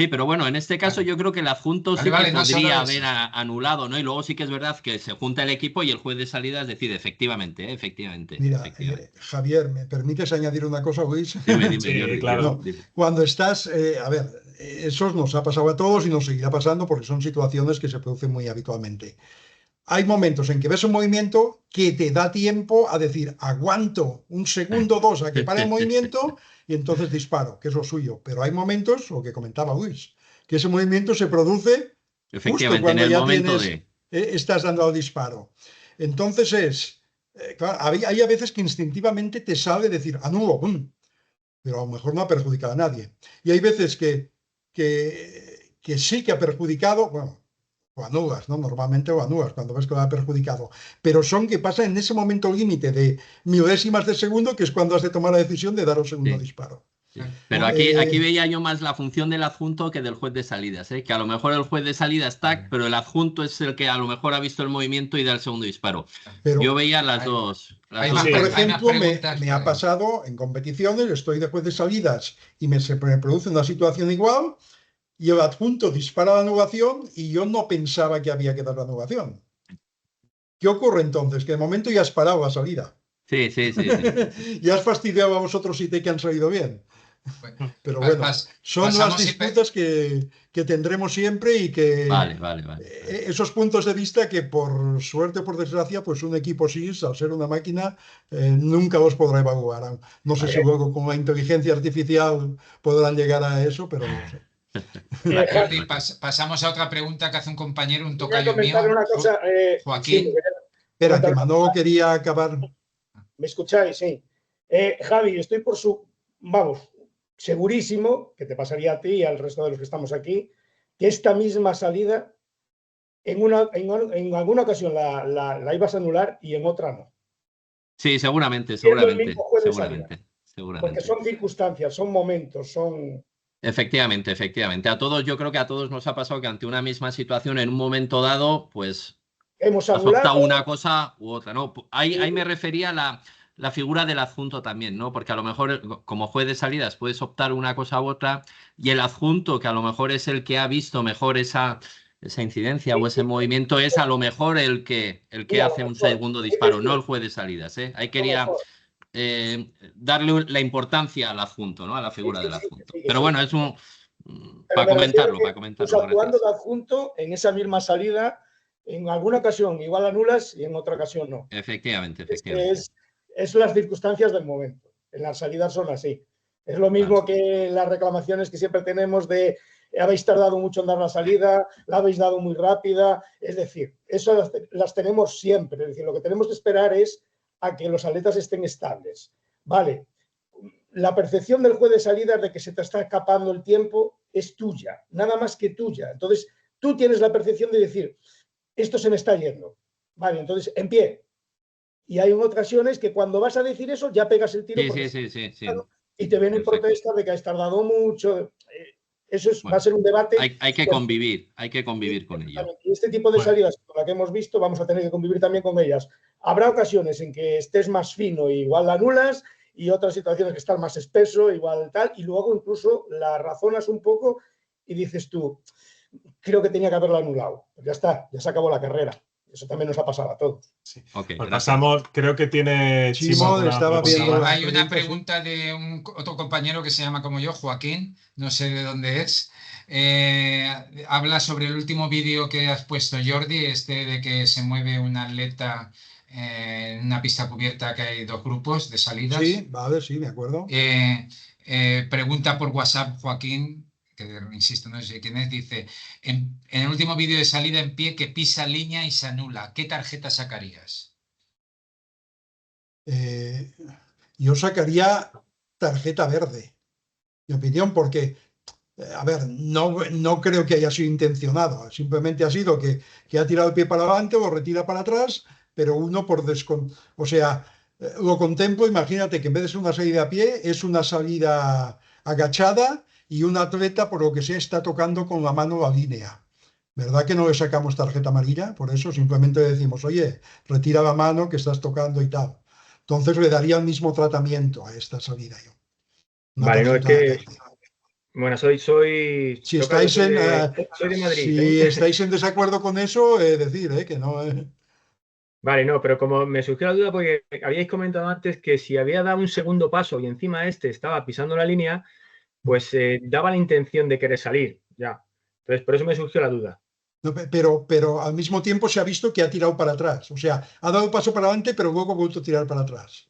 Sí, pero bueno, en este caso yo creo que el adjunto sí Vale, que no, podría solo haber eso. anulado, ¿no? Y luego sí que es verdad que se junta el equipo y el juez de salidas decide, efectivamente, efectivamente. Mira, Javier, ¿me permites añadir una cosa, Luis? Dime, Sí, Jordi, claro. No, dime. cuando estás, a ver, eso nos ha pasado a todos y nos seguirá pasando porque son situaciones que se producen muy habitualmente. Hay momentos en que ves un movimiento que te da tiempo a decir, aguanto un segundo o dos a que pare el movimiento y entonces disparo, que es lo suyo. Pero hay momentos, lo que comentaba Luis, que ese movimiento se produce justo Efectivamente, en cuando el ya momento tienes, estás dando el disparo. Entonces claro, hay a veces que instintivamente te sale decir, anulo, pero a lo mejor no ha perjudicado a nadie. Y hay veces que sí que ha perjudicado, bueno, o anulas, ¿no? Normalmente o anulas cuando ves que lo ha perjudicado, pero son que pasan en ese momento límite de milésimas de segundo, que es cuando has de tomar la decisión de dar un segundo Sí. disparo. Sí. Pero aquí veía yo más la función del adjunto que del juez de salidas, ¿eh? Que a lo mejor el juez de salidas está, pero el adjunto es el que a lo mejor ha visto el movimiento y da el segundo disparo. Pero Yo veía las dos. hay a más mí, Sí. por hay más ejemplo, preguntas, me ha vale. pasado en competiciones, estoy de juez de salidas y se me produce una situación igual y el adjunto dispara la anulación y yo no pensaba que había que dar la anulación. ¿Qué ocurre entonces? Que de momento ya has parado la salida. Sí, sí, sí, sí. Ya has fastidiado a vosotros si te que han salido bien. Bueno, Pero bueno, son las pasamos disputas que tendremos siempre y que Vale, vale, vale. esos puntos de vista que por suerte o por desgracia, pues un equipo SIS, al ser una máquina, nunca los podrá evaluar. No sé si luego con la inteligencia artificial podrán llegar a eso, pero no sé. Jordi, pasamos a otra pregunta que hace un compañero, un Quería tocayo mío, comentar una cosa. Joaquín. Sí, Espera, que Manolo quería acabar. ¿Me escucháis? Sí. Javi, estoy vamos, segurísimo que te pasaría a ti y al resto de los que estamos aquí, que esta misma salida en alguna ocasión la ibas a anular y en otra no. Sí, seguramente, Siendo el seguramente, mismo juez de salida. seguramente, Porque seguramente. son circunstancias, son momentos, son... Efectivamente, efectivamente. A todos, yo creo que a todos nos ha pasado que ante una misma situación, en un momento dado, pues Hemos has optado anulado. una cosa u otra, ¿no? Ahí me refería a la figura del adjunto también, ¿no? Porque a lo mejor como juez de salidas puedes optar una cosa u otra y el adjunto, que a lo mejor es el que ha visto mejor esa incidencia o ese movimiento, es a lo mejor el que Sí, a lo hace un mejor. segundo Es disparo, decir, no el juez de salidas, ¿eh? Ahí a lo quería mejor. darle la importancia al adjunto, ¿no? A la Sí, figura sí, del sí, adjunto. sí, Pero sí. bueno, es Pero me refiero para que incluso comentarlo, actuando gracias. de adjunto en esa misma salida, en alguna ocasión igual anulas y en otra ocasión no. Efectivamente, Es que efectivamente. es las circunstancias del momento. En las salidas son así. Es lo mismo que las reclamaciones que siempre tenemos de habéis tardado mucho en dar la salida, la habéis dado muy rápida. Es decir, eso las tenemos siempre. Es decir, lo que tenemos que esperar es a que los atletas estén estables. Vale. La percepción del juez de salidas de que se te está escapando el tiempo es tuya, nada más que tuya. Entonces, tú tienes la percepción de decir, esto se me está yendo. Vale, entonces, en pie. Y hay ocasiones que cuando vas a decir eso, ya pegas el tiro Sí. y te vienen Perfecto. protestas de que has tardado mucho. Eso Bueno, va a ser un debate. hay que convivir con ello. Y este tipo de salidas, como la que hemos visto, vamos a tener que convivir también con ellas. Habrá ocasiones en que estés más fino y igual la anulas, y otras situaciones que están más espeso, igual tal, y luego incluso la razonas un poco y dices tú, creo que tenía que haberlo anulado. Pues ya está, ya se acabó la carrera. Eso también nos ha pasado a todos. Sí. Okay, pues pasamos, creo que tiene Chimo estaba viendo. Hay una pregunta de otro compañero que se llama como yo, Joaquín, no sé de dónde es. Habla sobre el último vídeo que has puesto, Jordi, de que se mueve un atleta en una pista cubierta, que hay dos grupos de salidas. Sí, vale, sí, me acuerdo. Pregunta por WhatsApp, Joaquín, que insisto, no sé quién es, dice, en el último vídeo de salida en pie que pisa línea y se anula, ¿qué tarjeta sacarías? Yo sacaría tarjeta verde, mi opinión, porque, a ver, no creo que haya sido intencionado, simplemente ha sido que ha tirado el pie para adelante o retira para atrás, pero uno por o sea, lo contemplo, imagínate que en vez de ser una salida a pie, es una salida agachada y un atleta, por lo que sea, está tocando con la mano la línea. ¿Verdad que no le sacamos tarjeta amarilla? Por eso simplemente decimos, oye, retira la mano que estás tocando y tal. Entonces le daría el mismo tratamiento a esta salida yo. Vale, no, es que Bueno, soy Si yo, claro, estáis en, soy de Madrid, si ¿eh? estáis en desacuerdo con eso, decir, que no. Vale, no, pero como me surgió la duda porque habíais comentado antes que si había dado un segundo paso y encima estaba pisando la línea, pues daba la intención de querer salir, ya. Entonces, por eso me surgió la duda. No, pero al mismo tiempo se ha visto que ha tirado para atrás. O sea, ha dado un paso para adelante, pero luego ha vuelto a tirar para atrás.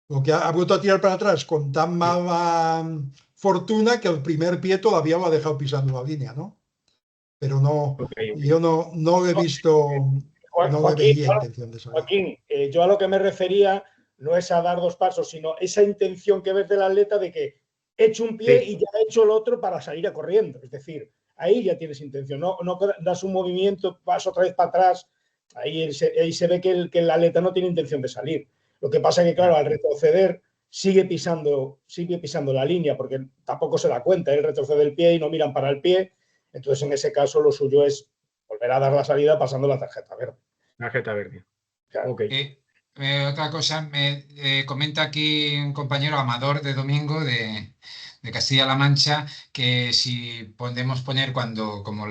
Lo que ha vuelto a tirar para atrás con tan mala fortuna que el primer pie todavía lo ha dejado pisando la línea, ¿no? Pero no, Ok, ok. yo no he visto, no le Joaquín, veía intención de salir. Joaquín, yo a lo que me refería no es a dar dos pasos, sino esa intención que ves del atleta de que he hecho un pie Sí. y ya he hecho el otro para salir a corriendo. Es decir, ahí ya tienes intención, no das un movimiento, vas otra vez para atrás, ahí se ve que el atleta no tiene intención de salir. Lo que pasa es que, claro, al retroceder sigue pisando la línea, porque tampoco se da cuenta, él retrocede el pie y no miran para el pie. Entonces, en ese caso, lo suyo es volver a dar la salida pasando la tarjeta verde. Tarjeta verde. Claro. Ok. Otra cosa, me comenta aquí un compañero Amador de Domingo de Castilla-La Mancha que si podemos poner cuando como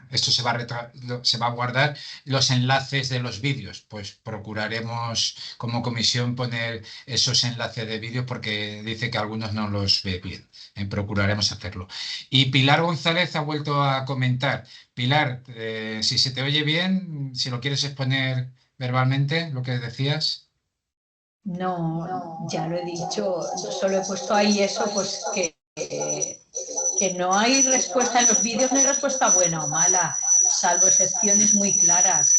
esto se va a guardar los enlaces de los vídeos, pues procuraremos como comisión poner esos enlaces de vídeo porque dice que algunos no los ve bien. Procuraremos hacerlo. Y Pilar González ha vuelto a comentar. Pilar, si se te oye bien, si lo quieres exponer verbalmente, lo que decías. No, ya lo he dicho, solo he puesto ahí eso, pues que no hay respuesta en los vídeos, no hay respuesta buena o mala, salvo excepciones muy claras.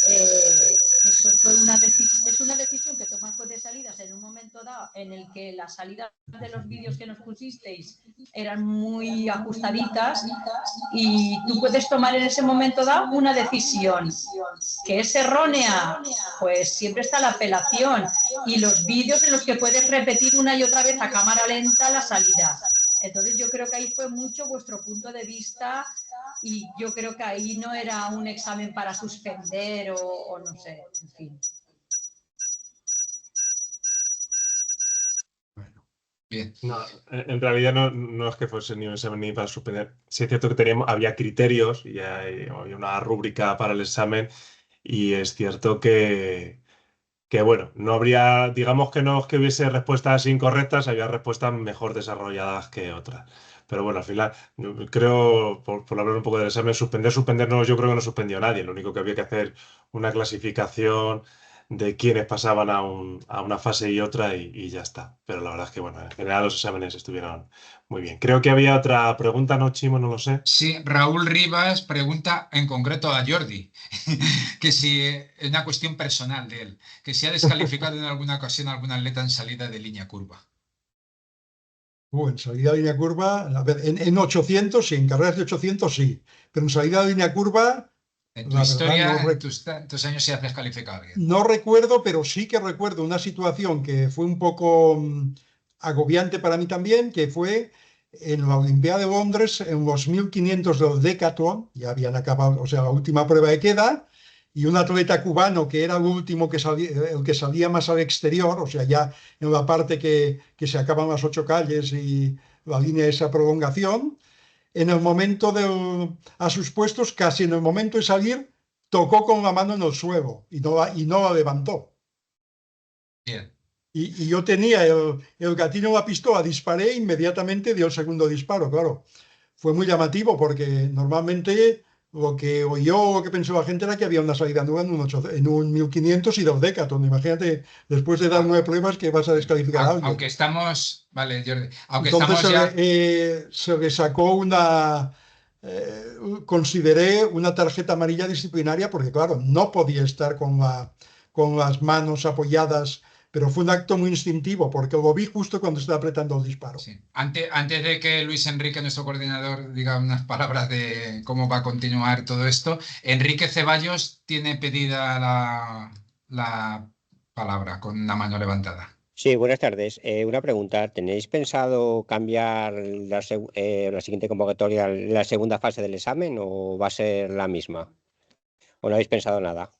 Eso fue es una decisión que toma el juez de salidas en un momento dado en el que las salidas de los vídeos que nos pusisteis eran muy ajustaditas y tú puedes tomar en ese momento dado una decisión que es errónea, pues siempre está la apelación y los vídeos en los que puedes repetir una y otra vez a cámara lenta la salida. Entonces yo creo que ahí fue mucho vuestro punto de vista y yo creo que ahí no era un examen para suspender o no sé, en fin. Bueno. Bien. No, en realidad no es que fuese ni un examen ni para suspender. Sí es cierto que había criterios y había una rúbrica para el examen y es cierto que bueno, no habría, digamos que no es que hubiese respuestas incorrectas, había respuestas mejor desarrolladas que otras. Pero bueno, al final, yo creo, por hablar un poco del examen, suspender no, yo creo que no suspendió nadie. Lo único que había que hacer una clasificación de quiénes pasaban a una fase y otra y ya está. Pero la verdad es que, bueno, en general los exámenes estuvieron muy bien. Creo que había otra pregunta, ¿no, Chimo? No lo sé. Sí, Raúl Rivas pregunta en concreto a Jordi, que si es una cuestión personal de él, que si ha descalificado en alguna ocasión a algún atleta en salida de línea curva. En salida de línea curva, a ver, en 800 sí, en carreras de 800 sí, pero en salida de línea curva, En tu la verdad historia, no, en tus años, si has descalificado a alguien. no recuerdo, pero sí que recuerdo una situación que fue un poco agobiante para mí también, que fue en la Olimpiada de Londres, en los 1500 del Decathlon, ya habían acabado, o sea, la última prueba de queda, y un atleta cubano que era el último que salía, el que salía más al exterior, o sea, ya en la parte que se acaban las 8 calles y la línea de esa prolongación, en el momento a sus puestos, casi en el momento de salir, tocó con la mano en el suelo y no la levantó. Bien. Y yo tenía el gatillo en la pistola, disparé, inmediatamente dio el segundo disparo, claro. Fue muy llamativo porque normalmente lo que oyó, lo que pensó la gente era que había una salida nueva en un 1500 y dos Decathlon. Imagínate, después de dar 9 pruebas, que vas a descalificar a alguien. Aunque estamos, vale, Jordi, aunque Entonces estamos ya... se le sacó consideré una tarjeta amarilla disciplinaria porque, claro, no podía estar con las manos apoyadas, pero fue un acto muy instintivo porque lo vi justo cuando estaba apretando el disparo. Sí. Antes de que Luis Enrique, nuestro coordinador, diga unas palabras de cómo va a continuar todo esto, Enrique Ceballos tiene pedida la palabra con la mano levantada. Sí, buenas tardes. Una pregunta. ¿Tenéis pensado cambiar la siguiente convocatoria, la segunda fase del examen, o va a ser la misma? ¿O no habéis pensado nada?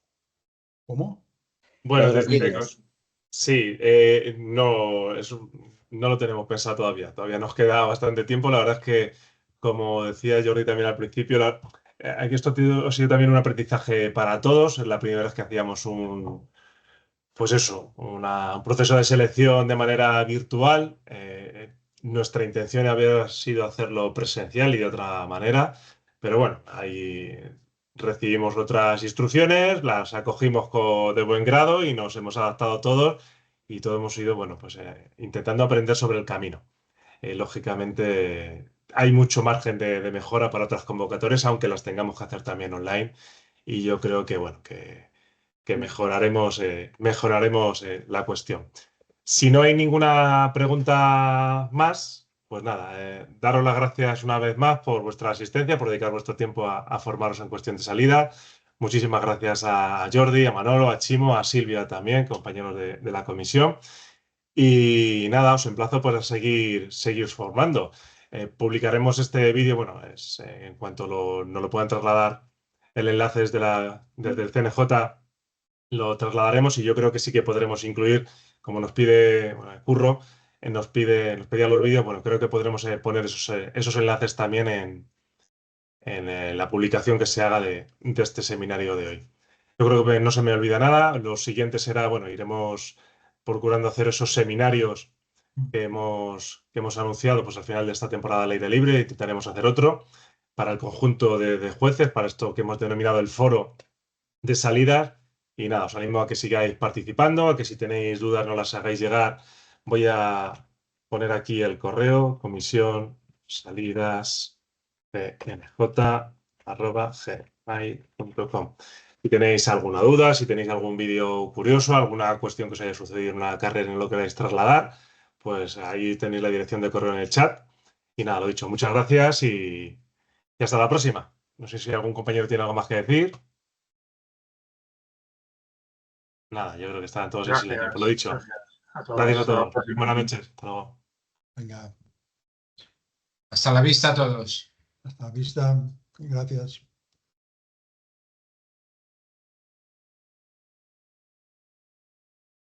¿Cómo? Bueno, Lo de los vídeos. sí, no, no lo tenemos pensado todavía. Todavía nos queda bastante tiempo. La verdad es que, como decía Jordi también al principio, aquí esto ha sido también un aprendizaje para todos. Es la primera vez que hacíamos pues eso, un proceso de selección de manera virtual. Nuestra intención había sido hacerlo presencial y de otra manera, pero bueno, ahí recibimos otras instrucciones, las acogimos de buen grado y nos hemos adaptado todos y todos hemos ido, bueno, pues intentando aprender sobre el camino. Lógicamente, hay mucho margen de mejora para otras convocatorias, aunque las tengamos que hacer también online. Y yo creo que, bueno, que mejoraremos la cuestión. Si no hay ninguna pregunta más, pues nada, daros las gracias una vez más por vuestra asistencia, por dedicar vuestro tiempo a formaros en cuestión de salida. Muchísimas gracias a Jordi, a Manolo, a Chimo, a Silvia también, compañeros de la comisión. Y nada, os emplazo pues a seguir formando. Publicaremos este vídeo, bueno, en cuanto nos lo puedan trasladar el enlace desde el CNJ, lo trasladaremos y yo creo que sí que podremos incluir, como nos pide Curro, nos pedía los vídeos, bueno, creo que podremos poner esos enlaces también en la publicación que se haga de este seminario de hoy. Yo creo que no se me olvida nada. Lo siguiente será, bueno, iremos procurando hacer esos seminarios que hemos anunciado pues al final de esta temporada de Aire Libre. Intentaremos hacer otro para el conjunto de jueces, para esto que hemos denominado el foro de salidas. Y nada, os animo a que sigáis participando, a que si tenéis dudas no las hagáis llegar. Voy a poner aquí el correo, comisionsalidas@gmail.com. Si tenéis alguna duda, si tenéis algún vídeo curioso, alguna cuestión que os haya sucedido en una carrera y no lo queráis trasladar, pues ahí tenéis la dirección de correo en el chat. Y nada, lo dicho, muchas gracias y hasta la próxima. No sé si algún compañero tiene algo más que decir. Nada, yo creo que están todos en silencio. Por lo dicho. Gracias a todos. Buenas noches. Hasta luego. Venga, Hasta la vista a todos. hasta la vista. Gracias.